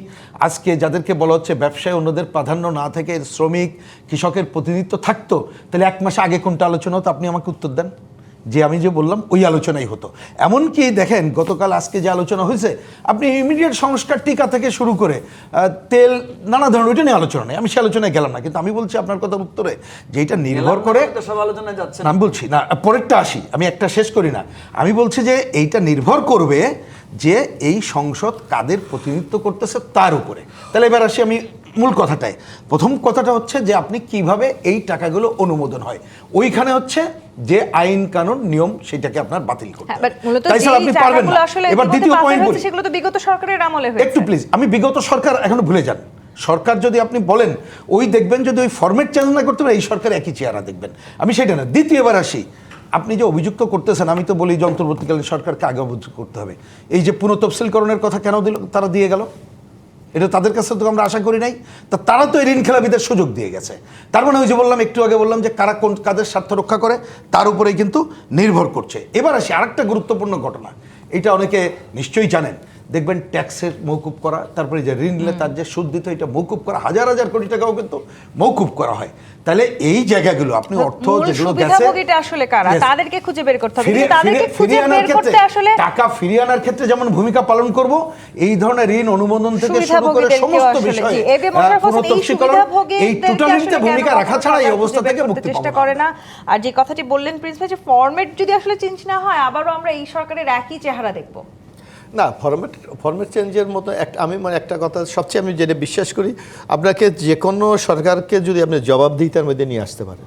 Speaker 2: আজকে যাদেরকে বলা হচ্ছে ব্যবসায় অন্যদের প্রাধান্য না থেকে শ্রমিক কৃষকের প্রতিনিধিত্ব থাকতো, তাহলে এক মাস আগে কোনটা আলোচনা হতো আপনি আমাকে উত্তর দেন। যে আমি যে বললাম ওই আলোচনাই হতো। এমনকি দেখেন গতকাল আজকে যে আলোচনা হয়েছে, আপনি ইমিডিয়েট সংস্কার টিকা থেকে শুরু করে তেল নানা ধরনের, ওইটা নিয়ে আলোচনা নেই, আমি সে আলোচনায় গেলাম না। কিন্তু আমি বলছি আপনার কথার উত্তরে যে এটা নির্ভর করে,
Speaker 3: সব আলোচনায় যাচ্ছে
Speaker 2: আমি বলছি না পরেরটা আসি, আমি একটা শেষ করি না। আমি বলছি যে এইটা নির্ভর করবে যে এই সংসদ কাদের প্রতিনিধিত্ব করতেছে তার উপরে। তাহলে এবার আসি আমি মূল কথাটায়। প্রথম কথাটা হচ্ছে যে আপনি কিভাবে এই টাকাগুলো অনুমোদন হয়, ওইখানে হচ্ছে যে আইন কানুন নিয়ম সেটাকে আপনার বাতিল করতে
Speaker 1: হ্যাঁ,
Speaker 2: হবে।
Speaker 1: but মূলত
Speaker 2: তাই ছাড়া
Speaker 1: যেই
Speaker 2: আপনি পারবেন
Speaker 1: টাকাগুলো
Speaker 2: না।
Speaker 1: আসলে
Speaker 2: এবার দ্বিতীয়
Speaker 1: পাচার
Speaker 2: পয়েন্ট
Speaker 1: হয়েছে
Speaker 2: বলি,
Speaker 1: সেগুলো তো বিগত সরকারের আমলে হয়েছে।
Speaker 2: একটু প্লিজ, আমি বিগত সরকার এখনো ভুলে যান। সরকার যদি আপনি বলেন ওই দেখবেন যদি ওই ফরম্যাট চেঞ্জ না করতে পারে এই সরকার একই চেহারা দেখবেন, আমি সেটা না। দ্বিতীয়বার আসি, আপনি যে অভিযুক্ত করতেছেন, আমি তো বলি যে অন্তর্বর্তীকালীন সরকারকে আগে অভিযুক্ত করতে হবে। এই যে পুনঃতফসিলকরণের কথা কেন দিল, তারা দিয়ে গেল, এটা তাদের কাছে তো আমরা আশা করি নাই। তা তারা তো এই ঋণ খেলাপিদের সুযোগ দিয়ে গেছে। তার মানে ওই যে বললাম, একটু আগে বললাম যে কারা কোন কাদের স্বার্থ রক্ষা করে তার উপরেই কিন্তু নির্ভর করছে। এবার আসি আরেকটা গুরুত্বপূর্ণ ঘটনা, এটা অনেকে নিশ্চয়ই জানেন, দেখবেন ট্যাক্সের মৌকুব করা, তারপরে যে ঋণ নিলে তার যে সুদ দিত এটা মৌকুব করা, হাজার হাজার কোটি টাকাও কিন্তু মৌকুব করা হয়। তাহলে এই জায়গাগুলো আপনি অর্থ যেগুলো গেছে,
Speaker 1: সুবিধাভোগীটা আসলে কারা
Speaker 2: Yes.
Speaker 1: তাদেরকে খুঁজে বের করতে হবে।
Speaker 2: ফিরিয়ে-
Speaker 1: কিন্তু তাদেরকে
Speaker 2: ফিরিয়ে-
Speaker 1: খুঁজে
Speaker 2: ফিরিয়ে আনার
Speaker 1: বের করতে
Speaker 2: ক্ষেত্রে,
Speaker 1: আসলে
Speaker 2: টাকা ফিরিয়ে আনার ক্ষেত্রে যেমন ভূমিকা পালন করব, এই ধরনের ঋণ অনুমোদন থেকে শুরু করে
Speaker 1: সুবিধাভোগীদেরকেও
Speaker 2: সমস্ত
Speaker 1: আসলে,
Speaker 2: বিষয়ে
Speaker 1: জি, এভি মোশাররফ হোসেন এই
Speaker 2: পুনঃতফসিলকরণ, এই
Speaker 1: সুবিধাভোগীদেরকে
Speaker 2: টোটালিটিতে
Speaker 1: আসলে
Speaker 2: ভূমিকা
Speaker 1: কেন
Speaker 2: রাখা ছাড়া এই
Speaker 1: কখনো
Speaker 2: অবস্থা
Speaker 1: খুঁজে
Speaker 2: থেকে
Speaker 1: বের করতে
Speaker 2: মুক্তি
Speaker 1: চেষ্টা
Speaker 2: পাবো
Speaker 1: করে
Speaker 2: না।
Speaker 1: না। আর যে কথাটি বললেন প্রিন্স ভাই, যে ফরম্যাট যদি আসলে চেঞ্জ না হয় আবারও আমরা এই সরকারের একই চেহারা দেখব।
Speaker 4: না, ফরম্যাট চেঞ্জের মতো আমি একটা কথা সবচেয়ে আমি যেটা বিশ্বাস করি, আপনাকে যে কোনো সরকারকে যদি আপনি জবাবদিহিতার মধ্যে নিয়ে আসতে পারেন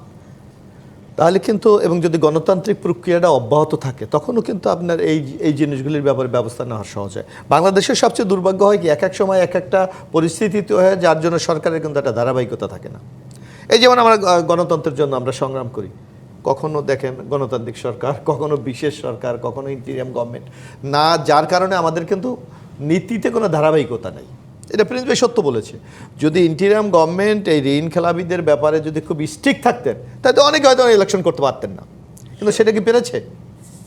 Speaker 4: তাহলে কিন্তু, এবং যদি গণতান্ত্রিক প্রক্রিয়াটা অব্যাহত থাকে তখনও কিন্তু আপনার এই জিনিসগুলির ব্যাপারে ব্যবস্থা নেওয়া সহজ হয়। বাংলাদেশের সবচেয়ে দুর্ভাগ্য হয় কি, এক এক সময় এক একটা পরিস্থিতি হয় যার জন্য সরকারের কিন্তু একটা ধারাবাহিকতা থাকে না। এই যেমন আমরা গণতন্ত্রের জন্য আমরা সংগ্রাম করি, কখনো দেখেন গণতান্ত্রিক সরকার, কখনো বিশেষ সরকার, কখনো ইন্টিরিয়াম গভর্নমেন্ট, না যার কারণে আমাদের কিন্তু নীতিতে কোনো ধারাবাহিকতা নেই। এটা প্রিন্স ভাই সত্য বলেছে। যদি ইন্টিরিয়াম গভর্নমেন্ট এই ঋণ খেলাপিদের ব্যাপারে যদি খুব স্ট্রিক্ট থাকতেন তাহলে অনেকে হয়তো ইলেকশন করতে পারতেন না, কিন্তু সেটা কি পেরেছে?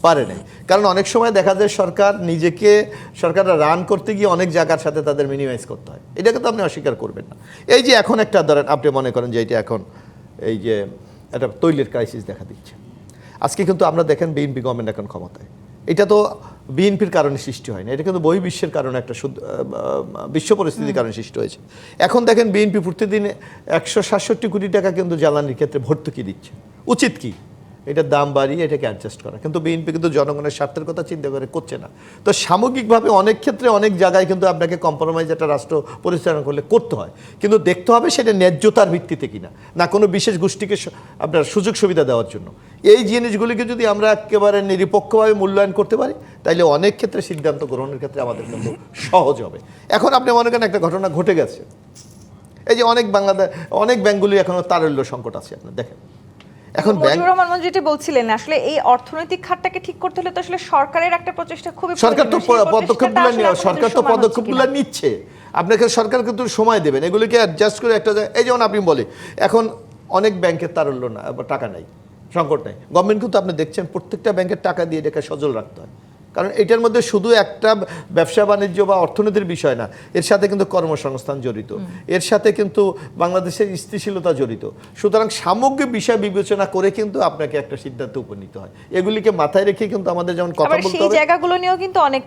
Speaker 4: পারে নাই। কারণ অনেক সময় দেখা যায় সরকাররা রান করতে গিয়ে অনেক জায়গার সাথে তাদের মিনিমাইজ করতে হয়, এটাকে তো আপনি অস্বীকার করবেন না। এই যে এখন একটা ধরেন আপনি মনে করেন যে এটা এখন এই যে একটা তৈলের ক্রাইসিস দেখা দিচ্ছে, আজকে কিন্তু আমরা দেখেন বিএনপি গভর্নমেন্ট এখন ক্ষমতায়, এটা তো বিএনপির কারণে সৃষ্টি হয় না, এটা কিন্তু বহির্বিশ্বের কারণে একটা বিশ্ব পরিস্থিতির কারণে সৃষ্টি হয়েছে। এখন দেখেন বিএনপি প্রতিদিন 167 কোটি টাকা কিন্তু জ্বালানির ক্ষেত্রে ভর্তুকি দিচ্ছে। উচিত কি এটার দাম বাড়িয়ে এটাকে অ্যাডজাস্ট করা, কিন্তু বিএনপি কিন্তু জনগণের স্বার্থের কথা চিন্তা করে করছে না। তো সামগ্রিকভাবে অনেক ক্ষেত্রে অনেক জায়গায় কিন্তু আপনাকে কম্প্রোমাইজ একটা রাষ্ট্র পরিচালনা করলে করতে হয়, কিন্তু দেখতে হবে সেটা ন্যায্যতার ভিত্তিতে কিনা, না কোনো বিশেষ গোষ্ঠীকে আপনার সুযোগ সুবিধা দেওয়ার জন্য। এই জিনিসগুলিকে যদি আমরা একেবারে নিরপেক্ষভাবে মূল্যায়ন করতে পারি তাহলে অনেক ক্ষেত্রে সিদ্ধান্ত গ্রহণের ক্ষেত্রে আমাদের কিন্তু সহজ হবে। এখন আপনি মনে করেন একটা ঘটনা ঘটে গেছে, এই যে অনেক ব্যাংকগুলি এখনো তারল্য সংকট আছে, আপনি দেখেন এখন
Speaker 1: মজিবুর রহমান মঞ্জু যেটা বলছিলেন, আসলে এই অর্থনৈতিক খাতটাকে ঠিক করতে হলে তো আসলে সরকারের একটা প্রচেষ্টা খুবই
Speaker 4: সরকার তো
Speaker 1: প্রয়োজনীয়। সেই
Speaker 4: পদক্ষেপগুলো
Speaker 1: প্রচেষ্টাটা আসলে
Speaker 4: সরকার তো
Speaker 1: আপনাদের সমান হচ্ছে
Speaker 4: পদক্ষেপগুলো
Speaker 1: কিনা?
Speaker 4: নিচ্ছে, আপনাকে সরকার কিন্তু সময় দেবেন এগুলিকে অ্যাডজাস্ট করে একটা এই যেমন আপনি বলে এখন অনেক ব্যাংকের তারল্য না, টাকা নাই, সংকট নাই, গভর্নমেন্ট কিন্তু আপনি দেখছেন প্রত্যেকটা ব্যাংকের টাকা দিয়ে এটাকে সজল রাখতে হয়, কারণ এটার মধ্যে শুধু একটা ব্যবসা বাণিজ্য বা অর্থনীতির বিষয় না, এর সাথে কিন্তু কর্মসংস্থান জড়িত, এর সাথে কিন্তু বাংলাদেশের স্থিতিশীলতা জড়িত। সুতরাং সামগ্রিক বিষয় বিবেচনা করে কিন্তু আপনাকে একটা সিদ্ধান্তে উপনীত হয়, এগুলিকে মাথায় রেখে কিন্তু আমাদের যেমন কথা
Speaker 1: আবার
Speaker 4: বলতে
Speaker 1: সেই
Speaker 4: হবে।
Speaker 1: জায়গাগুলো নিয়েও কিন্তু অনেক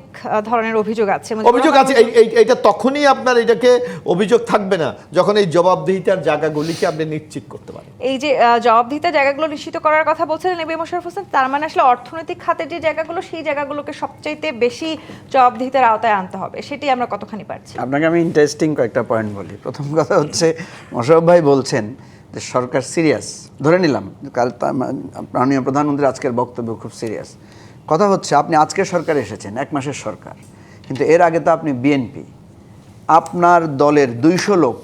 Speaker 1: ধরনের অভিযোগ আছে।
Speaker 4: অভিযোগ আছে, এইটা তখনই আপনার এটাকে অভিযোগ থাকবে না যখন এই জবাবদিহিতার জায়গাগুলিকে আপনি নিশ্চিত করতে পারেন।
Speaker 1: এই যে জবাবদিহিতার জায়গাগুলো নিশ্চিত করার কথা বলছিলেন এবি মোশাররফ হোসেন, তার মানে আসলে অর্থনৈতিক খাতের যে জায়গাগুলো সেই জায়গাগুলোকে সবচাইতে বেশি জবাবদিহিতার আওতায় আনতে হবে, সেটি আমরা কতখানি পারছি?
Speaker 3: আপনাকে আমি ইন্টারেস্টিং কয়েকটা পয়েন্ট বলি। প্রথম কথা হচ্ছে, মোশাররফ ভাই বলছেন যে সরকার সিরিয়াস, ধরে নিলাম কাল মাননীয় প্রধানমন্ত্রী আজকের বক্তব্য খুব সিরিয়াস। কথা হচ্ছে আপনি আজকের সরকারে এসেছেন, 1 মাসের সরকার, কিন্তু এর আগে তো আপনি বিএনপি, আপনার দলের 200 লোক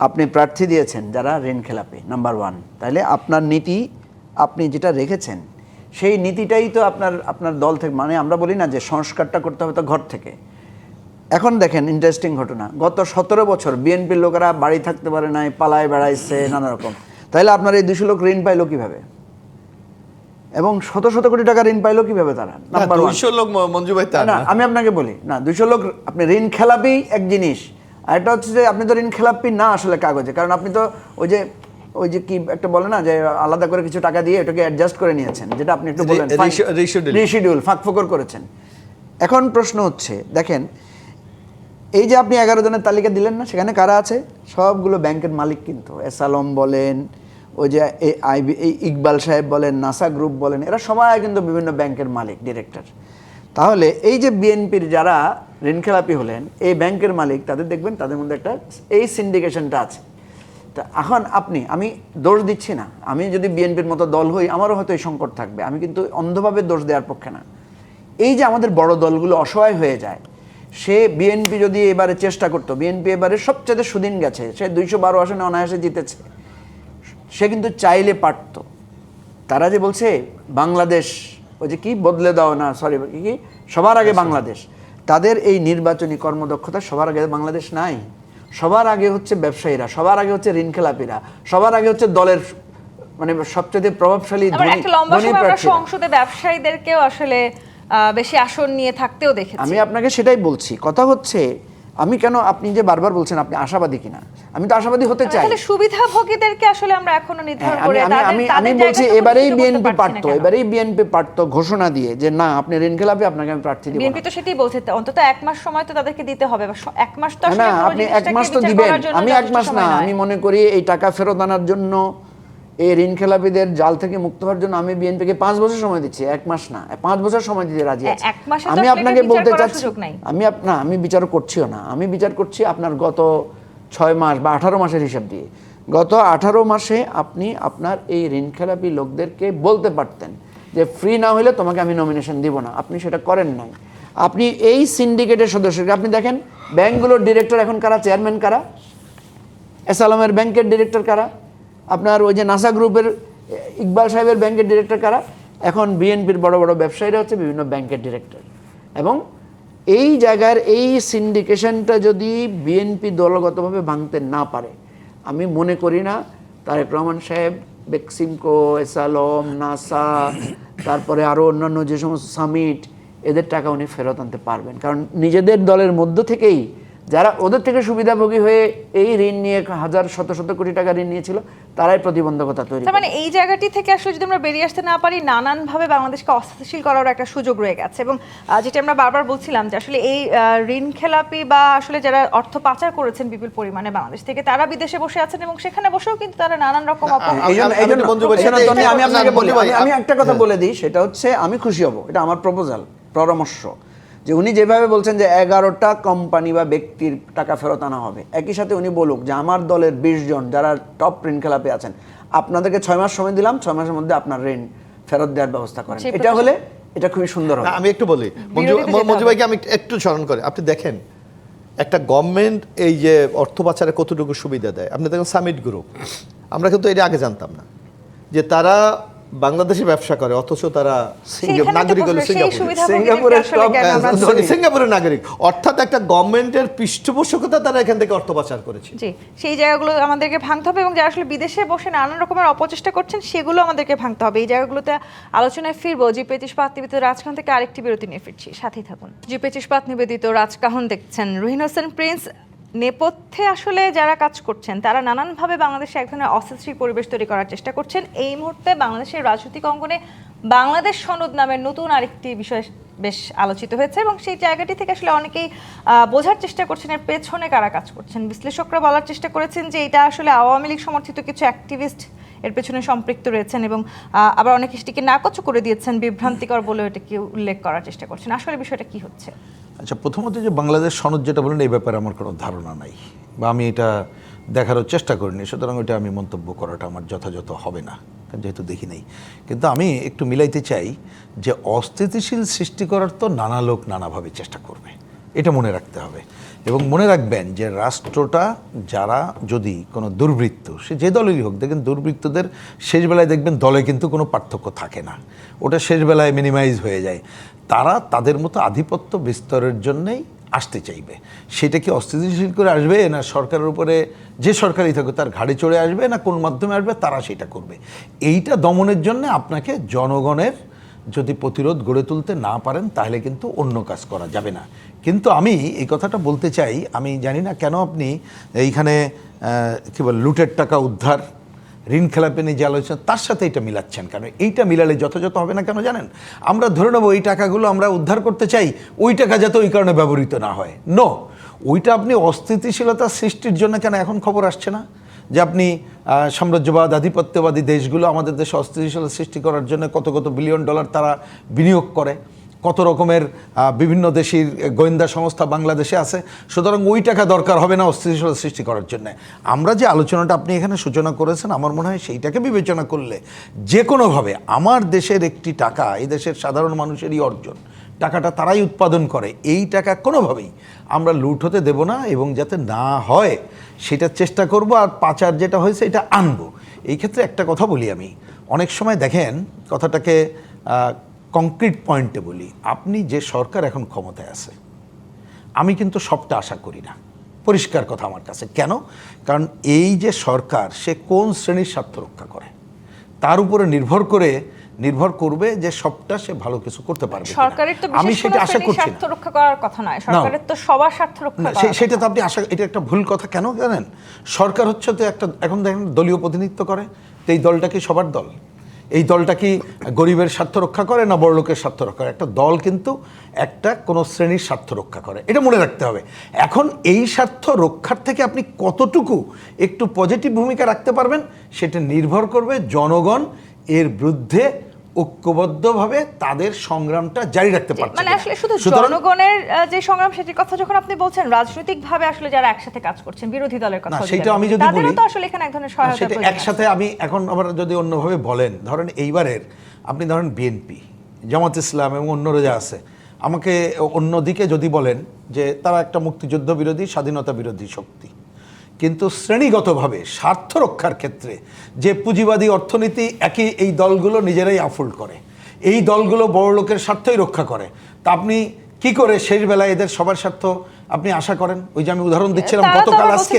Speaker 3: আপনি প্রার্থী দিয়েছেন যারা ঋণ খেলাপি, নাম্বার 1। তাহলে আপনার নীতি, আপনি যেটা রেখেছেন সেই নীতিটাই তো আপনার দল থেকে, মানে আমরা বলি না যে সংস্কারটা করতে হবে তো ঘর থেকে, এখন দেখেন ইন্টারেস্টিং ঘটনা, গত 17 বছর বিএনপির লোকেরা বাড়ি থাকতে পারে নাই, পালায় বেড়াইছে নানা রকম। তাহলে আপনার এই 200 লোক ঋণ পাইলো কিভাবে, এবং শত শত কোটি টাকা ঋণ পাইলো কিভাবে তারা? নাম্বার
Speaker 4: 200 লোক মঞ্জু ভাই তা
Speaker 3: না,
Speaker 4: না।
Speaker 3: আমি আপনাকে বলি না, 200 লোক আপনি ঋণ খেলাপি এক জিনিস, আর এটা হচ্ছে যে আপনি তো ঋণ খেলাপি না আসলে কাগজে, কারণ আপনি তো ওই যে কি একটা বলে না যে আলাদা করে কিছু টাকা দিয়ে এটাকে অ্যাডজাস্ট করে নিয়েছেন, যেটা আপনি একটু বললেন রিশিডিউল ফাঁকফোকর করেছেন। এখন প্রশ্ন হচ্ছে দেখেন, এই যে আপনি 11 জনের তালিকা দিলেন না, সেখানে কারা আছে? সবগুলো ব্যাংকের মালিক কিন্তু, এস আলম বলেন, ওই যে ইকবাল সাহেব বলেন, নাসা গ্রুপ বলেন, এরা সবাই কিন্তু বিভিন্ন ব্যাংকের মালিক, ডিরেক্টর। তাহলে এই যে বিএনপির যারা ঋণখেলাপি হলেন, এই ব্যাংকের মালিক, তাদের দেখবেন তাদের মধ্যে একটা এই সিন্ডিকেশনটা আছে। তা এখন আমি দোষ দিচ্ছি না, আমি যদি বিএনপির মতো দল হই আমারও হয়তো এই সংকট থাকবে, আমি কিন্তু অন্ধভাবে দোষ দেওয়ার পক্ষে না। এই যে আমাদের বড় দলগুলো অসহায় হয়ে যায়, সে বিএনপি যদি এবারে চেষ্টা করতো, বিএনপি এবারে সবচেয়ে সুদিন গেছে, সে 212 আসনে অনায়াসে জিতেছে, সে কিন্তু চাইলে পারত। তারা যে বলছে বাংলাদেশ ওই যে কি বদলে দাও না, সরি কি সবার আগে বাংলাদেশ, তাদের এই নির্বাচনী কর্মদক্ষতা সবার আগে বাংলাদেশ নাই। সবার আগে হচ্ছে ব্যবসায়ীরা, সবার আগে হচ্ছে ঋণখেলাপিরা, সবার আগে হচ্ছে দলের মানে সবচেয়ে প্রভাবশালী
Speaker 1: একটা লম্বা সময় আমরা সংসদে ব্যবসায়ীদেরকেও আসলে বেশি আসন নিয়ে থাকতেও দেখেছি।
Speaker 3: আমি আপনাকে সেটাই বলছি, কথা হচ্ছে আমি কেন, আপনি যে বারবার বলছেন আপনি আশাবাদী কিনা, আমি তো আশাবাদী হতে চাই।
Speaker 1: তাহলে সুবিধাভোগীদেরকে আসলে আমরা এখনো নির্ধারণ করে
Speaker 3: আমি বলছি এবারেই বিএনপি পারতো, এবারেই বিএনপি পারতো ঘোষণা দিয়ে যে না আপনি ঋণখেলাপি, আপনাকে আমি প্রার্থী দিব।
Speaker 1: বিএনপি তো সেটাই বলছে, অন্তত 1 মাস সময় তো তাদেরকে দিতে হবে। 1 মাস তো
Speaker 3: না, আপনি 1 মাস তো দিবেন, আমি 1 মাস না, আমি মনে করি এই টাকা ফেরত আনার জন্য, এই ঋণখেলাপিদের জাল থেকে মুক্ত হওয়ার জন্য আমি বিএনপিকে 5 বছর সময় দিচ্ছি, 1 মাস না, 5 বছর সময় দিতে রাজি আছি। আমি আপনাকে বলতে চাচ্ছি, আমি বিচার করছিও না, আমি বিচার করছি আপনার গত 6 মাস বা 18 মাসের হিসাব দিয়ে। গত 18 মাসে আপনি আপনার এই ঋণখেলাপি লোকদেরকে বলতে পারতেন যে ফ্রি না হলে তোমাকে আমি নমিনেশন দিব না, আপনি সেটা করেন নাই। আপনি এই সিন্ডিকেটের সদস্যকে আপনি দেখেন, ব্যাংকগুলোর ডিরেক্টর এখন কারা, চেয়ারম্যান কারা, এস আলমের ব্যাংকের ডিরেক্টর কারা, আপনার ওই যে নাসা গ্রুপের ইকবাল সাহেবের ব্যাংকের ডিরেক্টর কারা, এখন বিএনপির বড় বড় ব্যবসায়ীরা হচ্ছে বিভিন্ন ব্যাংকের ডিরেক্টর। এবং এই জায়গার এই সিন্ডিকেশনটা যদি বিএনপি দলগতভাবে ভাঙতে না পারে, আমি মনে করি না তারেক রহমান সাহেব, বেক্সিমকো, এস আলম, নাসা, তারপরে আরও অন্যান্য যে সমস্ত সামিট, এদের টাকা উনি ফেরত আনতে পারবেন। কারণ নিজেদের দলের মধ্য থেকেই যারা ওদের থেকে সুবিধাভোগী হয়ে এই ঋণ নিয়ে শত শত কোটি টাকা ঋণ নিয়েছিল, তারাই প্রতিবন্ধকতা তৈরি করে।
Speaker 1: মানে এই জায়গাটি থেকে আসলে যদি আমরা বেরিয়ে আসতে না পারি, নানানভাবে বাংলাদেশকে অস্থিতিশীল করার একটা সুযোগ রয়ে গেছে। এবং যেটা আমরা বারবার বলছিলাম যে আসলে এই ঋণ খেলাপি বা আসলে যারা অর্থ পাচার করেছেন বিপুল পরিমাণে বাংলাদেশ থেকে, তারা বিদেশে বসে আছেন এবং সেখানে বসেও কিন্তু তারা নানান রকম
Speaker 3: আমি একটা কথা বলে দিই, সেটা হচ্ছে আমি খুশি হব, এটা আমার প্রপোজাল, পরামর্শ, যে উনি যেভাবে বলছেন যে 11টা কোম্পানি বা ব্যক্তির টাকা ফেরত আনা হবে, একই সাথে উনি বলুক যে আমার দলের 20 জন যারা টপ ঋণ খেলাপি আছেন, আপনাদেরকে 6 মাস সময় দিলাম, 6 মাসের মধ্যে আপনার ঋণ ফেরত দেওয়ার ব্যবস্থা করেন। এটা হলে এটা খুবই সুন্দর হবে।
Speaker 4: আমি একটু বলি মঞ্জু ভাইকে, আমি একটু স্মরণ করি, আপনি দেখেন একটা গভর্নমেন্ট এই যে অর্থ পাচারে কতটুকু সুবিধা দেয়। আপনি দেখেন সামিট গ্রুপ, আমরা কিন্তু এটা আগে জানতাম না যে তারা বাংলাদেশে ব্যবসা করে, অথচ তারা নাগরিক হলো সিঙ্গাপুরের নাগরিক, অর্থাৎ একটা গভর্নমেন্টের পৃষ্ঠপোষকতা তারা এখান থেকে অর্থ পাচার করেছে।
Speaker 1: জি, সেই জায়গাগুলো আমাদেরকে ভাঙতে হবে, এবং যারা আসলে বিদেশে বসে নানান রকমের অপচেষ্টা করছেন সেগুলো আমাদেরকে ভাঙতে হবে। এই জায়গাগুলোতে আলোচনায় ফিরবো। জি25 পাত নিবেদিত রাজকাহন থেকে আরেকটি বিরতি নিয়ে ফিরছি, সাথেই থাকুন। জি25 পাত নিবেদিত রাজকাহন দেখছেন। রুহিন হোসেন প্রিন্স, নেপথ্যে আসলে যারা কাজ করছেন তারা নানানভাবে বাংলাদেশে এক ধরনের অস্থিতিশীল পরিবেশ তৈরি করার চেষ্টা করছেন। এই মুহূর্তে বাংলাদেশের রাজনৈতিক অঙ্গনে বাংলাদেশ সনদ নামের নতুন আরেকটি বিষয় বেশ আলোচিত হয়েছে, এবং সেই জায়গাটি থেকে আসলে অনেকেই বোঝার চেষ্টা করছেন এর পেছনে কারা কাজ করছেন। বিশ্লেষকরা বলার চেষ্টা করেছেন যে এটা আসলে আওয়ামী লীগ সমর্থিত কিছু অ্যাক্টিভিস্ট এর পেছনে সম্পৃক্ত রয়েছেন, এবং আবার অনেকে সেটিকে নাকচ করে দিয়েছেন, বিভ্রান্তিকর বলে এটাকে উল্লেখ করার চেষ্টা করছেন। আসলে বিষয়টা কি হচ্ছে?
Speaker 2: আচ্ছা, প্রথমত যে বাংলাদেশ সনদ যেটা বলেন, এই ব্যাপারে আমার কোনো ধারণা নাই, বা আমি এটা দেখারও চেষ্টা করিনি, সুতরাং ওইটা আমি মন্তব্য করাটা আমার যথাযথ হবে না, যেহেতু দেখি নাই। কিন্তু আমি একটু মিলাইতে চাই যে অস্থিতিশীল সৃষ্টি করার তো নানা লোক নানাভাবে চেষ্টা করবে, এটা মনে রাখতে হবে। এবং মনে রাখবেন যে রাষ্ট্রটা যারা যদি কোনো দুর্বৃত্ত, সে যে দলেরই হোক, দেখেন দুর্বৃত্তদের শেষবেলায় দেখবেন দলে কিন্তু কোনো পার্থক্য থাকে না, ওটা শেষবেলায় মিনিমাইজ হয়ে যায়। তারা তাদের মতো আধিপত্য বিস্তারের জন্যেই আসতে চাইবে। সেটা কি অস্থিতিশীল করে আসবে, না সরকারের উপরে যে সরকারই থাকুক তার ঘাড়ে চড়ে আসবে, না কোন মাধ্যমে আসবে তারা সেটা করবে। এইটা দমনের জন্য আপনাকে জনগণের যদি প্রতিরোধ গড়ে তুলতে না পারেন তাহলে কিন্তু অন্য কাজ করা যাবে না। কিন্তু আমি এই কথাটা বলতে চাই, আমি জানি না কেন আপনি এইখানে কী বল লুটের টাকা উদ্ধার, ঋণ খেলাপি নিয়ে যে আলোচনা তার সাথে এটা মিলাচ্ছেন কেন? এইটা মিলালে যথাযথ হবে না কেন জানেন? আমরা ধরে নেবো ওই টাকাগুলো আমরা উদ্ধার করতে চাই, ওই টাকা যাতে ওই কারণে ব্যবহৃত না হয়। নো, ওইটা আপনি অস্থিতিশীলতা সৃষ্টির জন্য কেন এখন খবর আসছে না যে আপনি সাম্রাজ্যবাদ আধিপত্যবাদী দেশগুলো আমাদের দেশে অস্থিতিশীলতা সৃষ্টি করার জন্য কত কত বিলিয়ন ডলার তারা বিনিয়োগ করে, কত রকমের বিভিন্ন দেশের গোয়েন্দা সংস্থা বাংলাদেশে আছে। সুতরাং ওই টাকা দরকার হবে না অস্থিতিশীলতা সৃষ্টি করার জন্য। আমরা যে আলোচনাটা আপনি এখানে সূচনা করেছেন, আমার মনে হয় সেইটাকে বিবেচনা করলে যে কোনোভাবে আমার দেশের একটি টাকা, এই দেশের সাধারণ মানুষেরই অর্জন, টাকাটা তারাই উৎপাদন করে, এই টাকা কোনোভাবেই আমরা লুট হতে দেব না, এবং যাতে না হয় সেটার চেষ্টা করব। আর পাচার যেটা হয়েছে এটা আনবো। এই ক্ষেত্রে একটা কথা বলি, আমি অনেক সময় দেখেন কথাটাকে কংক্রিট পয়েন্টে বলি, আপনি যে সরকার এখন ক্ষমতায় আছে, আমি কিন্তু সবটা আশা করি না, পরিষ্কার কথা আমার কাছে। কেন? কারণ এই যে সরকার, সে কোন শ্রেণীর স্বার্থ রক্ষা করে তার উপরে নির্ভর করবে যে সবটা সে ভালো কিছু করতে পারবে।
Speaker 1: সরকারের তো
Speaker 2: আমি সেটা আশা করছি
Speaker 1: স্বার্থ রক্ষা করার কথা নয়, সরকারের তো সবার স্বার্থ রক্ষা করা।
Speaker 2: সেটা তো আপনি আশা, এটা একটা ভুল কথা। কেন জানেন? সরকার হচ্ছে তো একটা, এখন দেখেন দলীয় প্রতিনিধিত্ব করে, তো এই দলটা কি সবার দল? এই দলটা কি গরিবের স্বার্থ রক্ষা করে না বড়লোকের স্বার্থ রক্ষা করে? একটা দল কিন্তু একটা কোনো শ্রেণীর স্বার্থ রক্ষা করে, এটা মনে রাখতে হবে। এখন এই স্বার্থ রক্ষার থেকে আপনি কতটুকু একটু পজিটিভ ভূমিকা রাখতে পারবেন সেটা নির্ভর করবে জনগণ এর বিরুদ্ধে ঐক্যবদ্ধভাবে তাদের সংগ্রামটা জারি রাখতে পারছে।
Speaker 1: মানে আসলে শুধু জনগণের যে সংগ্রাম সেটির কথা যখন আপনি বলছেন, রাজনৈতিকভাবে আসলে যারা একসাথে কাজ করছেন, বিরোধী দলের কথা,
Speaker 2: সেটা আমি যদি বলি,
Speaker 1: তো আসলে এখানে এক ধরনের সহায়তা
Speaker 2: সেটা একসাথে আমি এখন আবার যদি অন্যভাবে বলেন, ধরেন এইবারের আপনি ধরেন বিএনপি, জামাত ইসলাম এবং অন্যরা যা আছে, আমাকে অন্যদিকে যদি বলেন যে তারা একটা মুক্তিযুদ্ধ বিরোধী, স্বাধীনতা বিরোধী শক্তি, কিন্তু শ্রেণীগতভাবে স্বার্থ রক্ষার ক্ষেত্রে যে পুঁজিবাদী অর্থনীতি একই এই দলগুলো নিজেরাই আফোল্ড করে, এই দলগুলো বড় লোকের স্বার্থই রক্ষা করে, তা আপনি কি করে শেষ বেলায় এদের সবার স্বার্থ আপনি আশা করেন? ওই যে আমি উদাহরণ দিচ্ছিলাম গতকাল, আজকে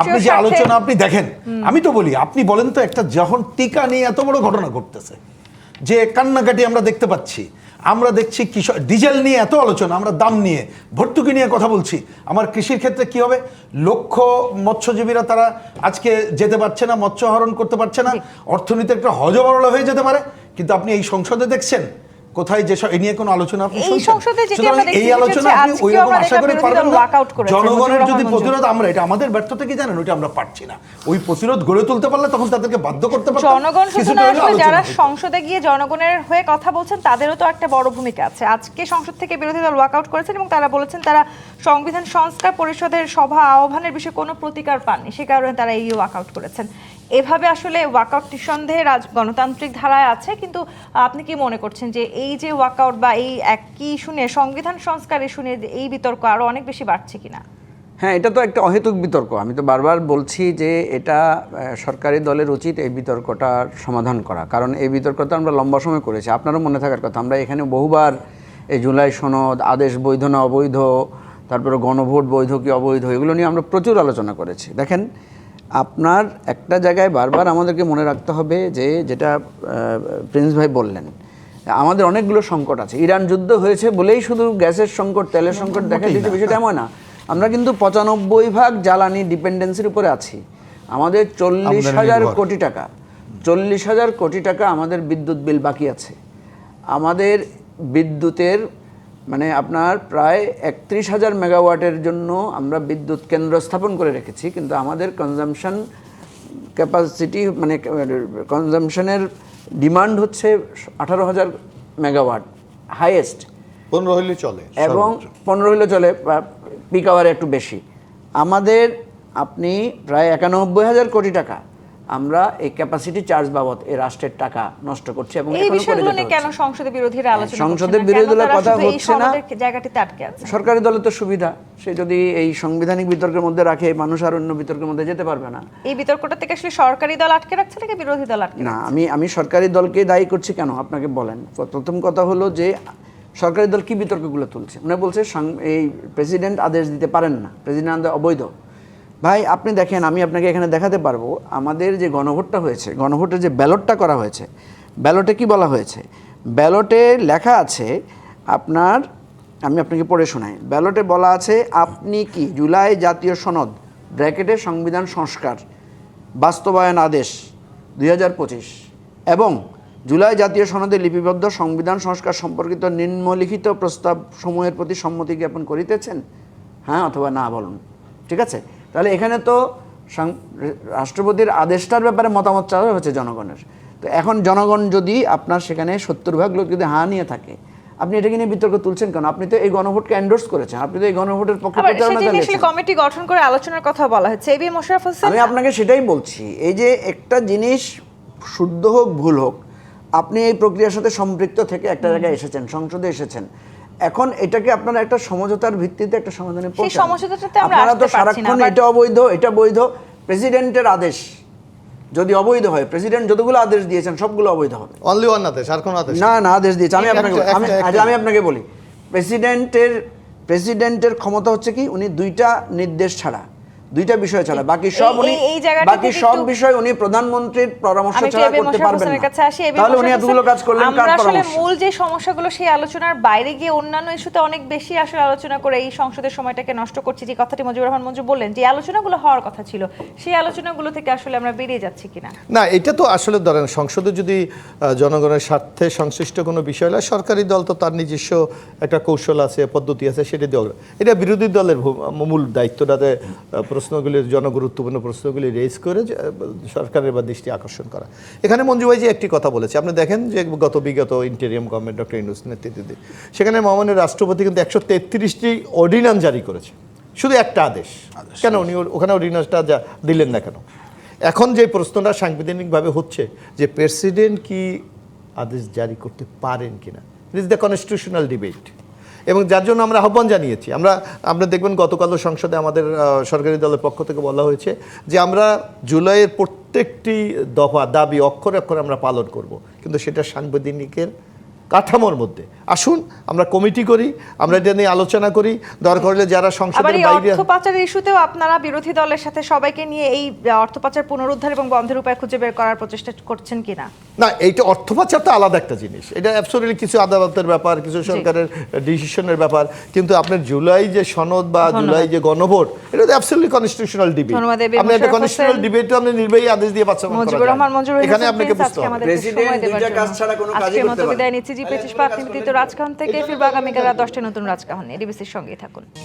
Speaker 2: আপনি যে আলোচনা আপনি দেখেন, আমি তো বলি আপনি বলেন তো, একটা যখন টিকা নিয়ে এত বড় ঘটনা ঘটতেছে, যে কান্নাকাটি আমরা দেখতে পাচ্ছি, আমরা দেখছি কৃষক ডিজেল নিয়ে এত আলোচনা, আমরা দাম নিয়ে, ভর্তুকি নিয়ে কথা বলছি, আমার কৃষির ক্ষেত্রে কি হবে? লক্ষ মৎস্যজীবীরা তারা আজকে যেতে পারছে না, মৎস্য হরণ করতে পারছে না, অর্থনীতি একটা হজবরল হয়ে যেতে পারে। কিন্তু আপনি এই সংসদে দেখছেন কোথায় যেসব এই নিয়ে কোনো আলোচনা আপনি শুনছেন? এই আলোচনা আপনি ওই রকম আশা করে পারবেন না। জনগণের যদি প্রতিরোধ, আমরা এটা আমাদের ব্যর্থতা কি জানেন, ওইটা আমরা পারছি না। ওই প্রতিরোধ গড়ে তুলতে পারলে তখন তাদেরকে বাধ্য করতে পারতাম।
Speaker 1: জনগণ শুধু না, আসলে যারা সংসদে গিয়ে জনগণের হয়ে কথা বলছেন তাদেরও তো একটা বড় ভূমিকা আছে। আজকে সংসদ থেকে বিরোধী দল ওয়াকআউট করেছেন এবং তারা বলেছেন তারা সংবিধান সংস্কার পরিষদের সভা আহ্বানের বিষয়ে কোনো প্রতিকার পাননি, সে কারণে তারা এই ওয়াকআউট করেছেন। এভাবে আসলে ওয়াকআউট নিঃসন্দেহে গণতান্ত্রিক ধারায় আছে, কিন্তু আপনি কি মনে করছেন যে এই যে ওয়াকআউট বা এই একই শুনে সংবিধান সংস্কার শুনে এই বিতর্ক আরো অনেক বেশি বাড়ছে কিনা?
Speaker 3: হ্যাঁ, এটা তো একটা অহেতুক বিতর্ক। আমি তো বারবার বলছি যে এটা সরকারি দলের উচিত এই বিতর্কটার সমাধান করা, কারণ এই বিতর্কটা আমরা লম্বা সময় করেছি। আপনারও মনে থাকার কথা, আমরা এখানে বহুবার এই জুলাই সনদ, আদেশ বৈধ না অবৈধ, তারপরে গণভোট বৈধ কি অবৈধ, এগুলো নিয়ে আমরা প্রচুর আলোচনা করেছি। দেখেন, আপনার একটা জায়গায় বারবার আমাদেরকে মনে রাখতে হবে যে, যেটা প্রিন্স ভাই বললেন, আমাদের অনেকগুলো সংকট আছে। ইরান যুদ্ধ হয়েছে বলেই শুধু গ্যাসের সংকট, তেলের সংকট দেখা দিয়েছে, বিষয়টা এমন না। আমরা কিন্তু 95% জ্বালানি ডিপেন্ডেন্সির উপরে আছি। আমাদের 40,000 কোটি টাকা, 40,000 কোটি টাকা আমাদের বিদ্যুৎ বিল বাকি আছে। আমাদের বিদ্যুতের মানে আপনার প্রায় 31,000 মেগাওয়াটের জন্য আমরা বিদ্যুৎ কেন্দ্র স্থাপন করে রেখেছি, কিন্তু আমাদের কনজামশন ক্যাপাসিটি মানে কনজামশনের ডিমান্ড হচ্ছে 18,000 মেগাওয়াট হাইয়েস্ট,
Speaker 4: 15 হইলে চলে,
Speaker 3: এবং 15 হইলে চলে, পিক আওয়ারে একটু বেশি। আমাদের আপনি প্রায় 91,000 কোটি টাকা আমরা এই ক্যাপাসিটি চার্জ বাবদ এই রাষ্ট্রের টাকা নষ্ট করছি। এবং
Speaker 1: এই বিষয়গুলো নিয়ে কেন সংসদে বিরোধীরা আলোচনা করছেন?
Speaker 3: সংসদে বিরোধীদের কথা হচ্ছে না,
Speaker 1: জায়গাটিতে আটকে আছে।
Speaker 3: সরকারি দলের তো সুবিধা, সে যদি এই সাংবিধানিক বিতর্কের মধ্যে রাখে, মানুষ আর অন্য বিতর্কের মধ্যে যেতে পারবে না।
Speaker 1: এই বিতর্কটা থেকে আসলে সরকারি দল আটকে রাখছে নাকি বিরোধী দল আটকে?
Speaker 3: না, আমি সরকারি দলকে দায়ী করছি কেন আপনাকে বলেন। প্রথম কথা হলো যে সরকারি দল কি বিতর্কগুলো তুলছে? উনি বলছে এই প্রেসিডেন্ট আদেশ দিতে পারেন না, প্রেসিডেন্ট আদেশ অবৈধ। ভাই আপনি দেখেন, আমি আপনাকে এখানে দেখাতে পারবো আমাদের যে গণভোটটা হয়েছে, গণভোটের যে ব্যালটটা করা হয়েছে, ব্যালটে কি বলা হয়েছে? ব্যালটে লেখা আছে আপনার, আমি আপনাকে পড়ে শোনাই। ব্যালটে বলা আছে আপনি কি জুলাই জাতীয় সনদ ব্র্যাকেটে সংবিধান সংস্কার বাস্তবায়ন আদেশ 2025 এবং জুলাই জাতীয় সনদে লিপিবদ্ধ সংবিধান সংস্কার সম্পর্কিত নিম্নলিখিত প্রস্তাব সমূহের প্রতি সম্মতি জ্ঞাপন করিতেছেন, হ্যাঁ অথবা না বলুন। ঠিক আছে, তাহলে এখানে তো রাষ্ট্রপতির আদেশটার ব্যাপারে মতামত চাওয়া হচ্ছে জনগণের। তো এখন জনগণ যদি আপনার সেখানে 70% লোক যদি হ্যাঁ নিয়ে থাকে, আপনি এটাকে নিয়ে বিতর্ক তুলছেন কেন? আপনি তো এই গণভোটকে এন্ডোর্স করেছেন, আপনি তো এই গণভোটের পক্ষে
Speaker 1: আবার
Speaker 3: প্রচারণা
Speaker 1: সেটা নিয়ে
Speaker 3: চালিয়েছেন।
Speaker 1: কমিটি গঠন করে আলোচনার কথা বলা হচ্ছে। এবি মোশাররফ হোসেন,
Speaker 3: আমি আপনাকে সেটাই বলছি, এই যে একটা জিনিস শুদ্ধ হোক ভুল হোক, আপনি এই প্রক্রিয়ার সাথে সম্পৃক্ত থেকে একটা জায়গায় এসেছেন, সংসদে এসেছেন, এখন এটাকে আপনারা একটা সমঝোতার ভিত্তিতে একটা সমাধানে
Speaker 1: সেই
Speaker 3: পৌঁছান।
Speaker 1: সমঝোতাটাতে আমরা
Speaker 3: আপনারা তো
Speaker 1: আসতে পারছি না।
Speaker 3: সারাক্ষণ এটা অবৈধ, এটা বৈধ। প্রেসিডেন্টের আদেশ যদি অবৈধ হয়, প্রেসিডেন্ট যতগুলো আদেশ দিয়েছেন সবগুলো অবৈধ হবে।
Speaker 4: অনলি ওয়ান আদেশ, আর কোনো আদেশ
Speaker 3: না না, আদেশ দিয়েছে। আমি আপনাকে
Speaker 4: একটা-
Speaker 3: আমি আপনাকে বলি, প্রেসিডেন্টের ক্ষমতা হচ্ছে কি, উনি দুইটা নির্দেশ ছাড়া, দুইটা বিষয় ছাড়া বাকি সব উনি
Speaker 1: এই জায়গাটা
Speaker 3: বাকি
Speaker 1: থেকে
Speaker 3: সব
Speaker 1: একটু-
Speaker 3: বিষয় উনি প্রধানমন্ত্রীর পরামর্শ
Speaker 1: আমি একটু
Speaker 3: ছাড়া
Speaker 1: এবি
Speaker 3: করতে
Speaker 1: মোশাররফ
Speaker 3: পারবেন
Speaker 1: হোসেনের
Speaker 3: না।
Speaker 1: কাছে আসি। এবি
Speaker 3: তাহলে উনি
Speaker 1: মোশাররফ
Speaker 3: এতগুলো
Speaker 1: হোসেন,
Speaker 3: কাজ করলেন
Speaker 1: আমরা
Speaker 3: কার
Speaker 1: আসলে
Speaker 3: পরামর্শ?
Speaker 1: মূল যে সমস্যাগুলো সেই আলোচনার বাইরে গিয়ে অন্যান্য ইস্যুতে অনেক বেশি আসলে আলোচনা করে এই সংসদের সময়টাকে নষ্ট করছি, যে কথাটি মুজিবুর রহমান মঞ্জু বললেন, যে আলোচনাগুলো হওয়ার কথা ছিল সেই আলোচনাগুলো থেকে আসলে আমরা বেরিয়ে যাচ্ছি কিনা।
Speaker 4: না, এটা তো আসলে ধরেন সংসদে যদি জনগণের স্বার্থে সংশ্লিষ্ট কোনো বিষয় হয়, সরকারি দল তো তার নিজস্ব একটা কৌশল আছে, পদ্ধতি আছে, সেটা দিয়ে এটা বিরোধী দলের মূল দায়িত্বটাতে প্রশ্নগুলির জনগুরুত্বপূর্ণ প্রশ্নগুলি রেজ করে সরকারের বা দৃষ্টি আকর্ষণ করা। এখানে মঞ্জু ভাই যে একটি কথা বলেছে, আপনি দেখেন যে বিগত ইন্টেরিয়াম গভর্নমেন্ট ডক্টর ইউনূস নেতৃত্বে সেখানে মহামান্য রাষ্ট্রপতি কিন্তু 133টি অর্ডিন্যান্স জারি করেছে, শুধু একটা আদেশ। কেন উনি ওখানে অর্ডিন্যান্সটা দিলেন না কেন? এখন যে প্রশ্নটা সাংবিধানিকভাবে হচ্ছে যে প্রেসিডেন্ট কি আদেশ জারি করতে পারেন কিনা, it is the constitutional debate. এবং যার জন্য আমরা আহ্বান জানিয়েছি, আমরা দেখবেন গতকালও সংসদে আমাদের সরকারি দলের পক্ষ থেকে বলা হয়েছে যে আমরা জুলাইয়ের প্রত্যেকটি দফা দাবি অক্ষরে অক্ষরে আমরা পালন করব, কিন্তু সেটা সাংবিধানিকের কাঠামোর মধ্যে। আসুন আমরা কমিটি করি, আমরা এটা নিয়ে আলোচনা করি, দরকার হলে যারা
Speaker 1: আবার
Speaker 4: সংসদের
Speaker 1: এই
Speaker 4: বাইরে।
Speaker 1: অর্থ পাচারের ইস্যুতেও আপনারা বিরোধী দলের সাথে সবাইকে নিয়ে এই অর্থ পাচার পুনরুদ্ধার এবং বন্ধের উপায় খুঁজে বের করার প্রচেষ্টা করছেন কিনা?
Speaker 4: না, এইটা অর্থ পাচার তো আলাদা একটা জিনিস, এটা অ্যাবসলিউটলি কিছু আদালতের ব্যাপার, কিছু সরকারের ডিসিশনের ব্যাপার, কিন্তু আপনার জুলাই যে সনদ বা জুলাই যে গণভোট, এটা তো অ্যাবসলিউটলি কনস্টিটিউশনাল ডিবেট।
Speaker 1: ধন্যবাদ এবি
Speaker 4: আপনি একটা
Speaker 1: মোশাররফ
Speaker 4: কনস্টিটিউশনাল
Speaker 1: হোসেন,
Speaker 4: ডিবেট আপনি নির্বাহী আদেশ দিয়ে বাচ্চা
Speaker 1: মুজিবুর রহমান মঞ্জুর
Speaker 4: এখানে আপনাকে বুঝতে হবে।
Speaker 3: প্রেসিডেন্ট দুইটা কাজ ছাড়া কোনো কাজই
Speaker 1: আজকের
Speaker 3: করতে
Speaker 1: মতো
Speaker 3: পারে না।
Speaker 1: বিদায় নিচ্ছি। জি 25 আপনি রাজকাহন থেকে ফিরবো আগামীকাল রাত 10টা নতুন রাজকাহন নিয়ে। ডিবিসির সঙ্গেই থাকুন।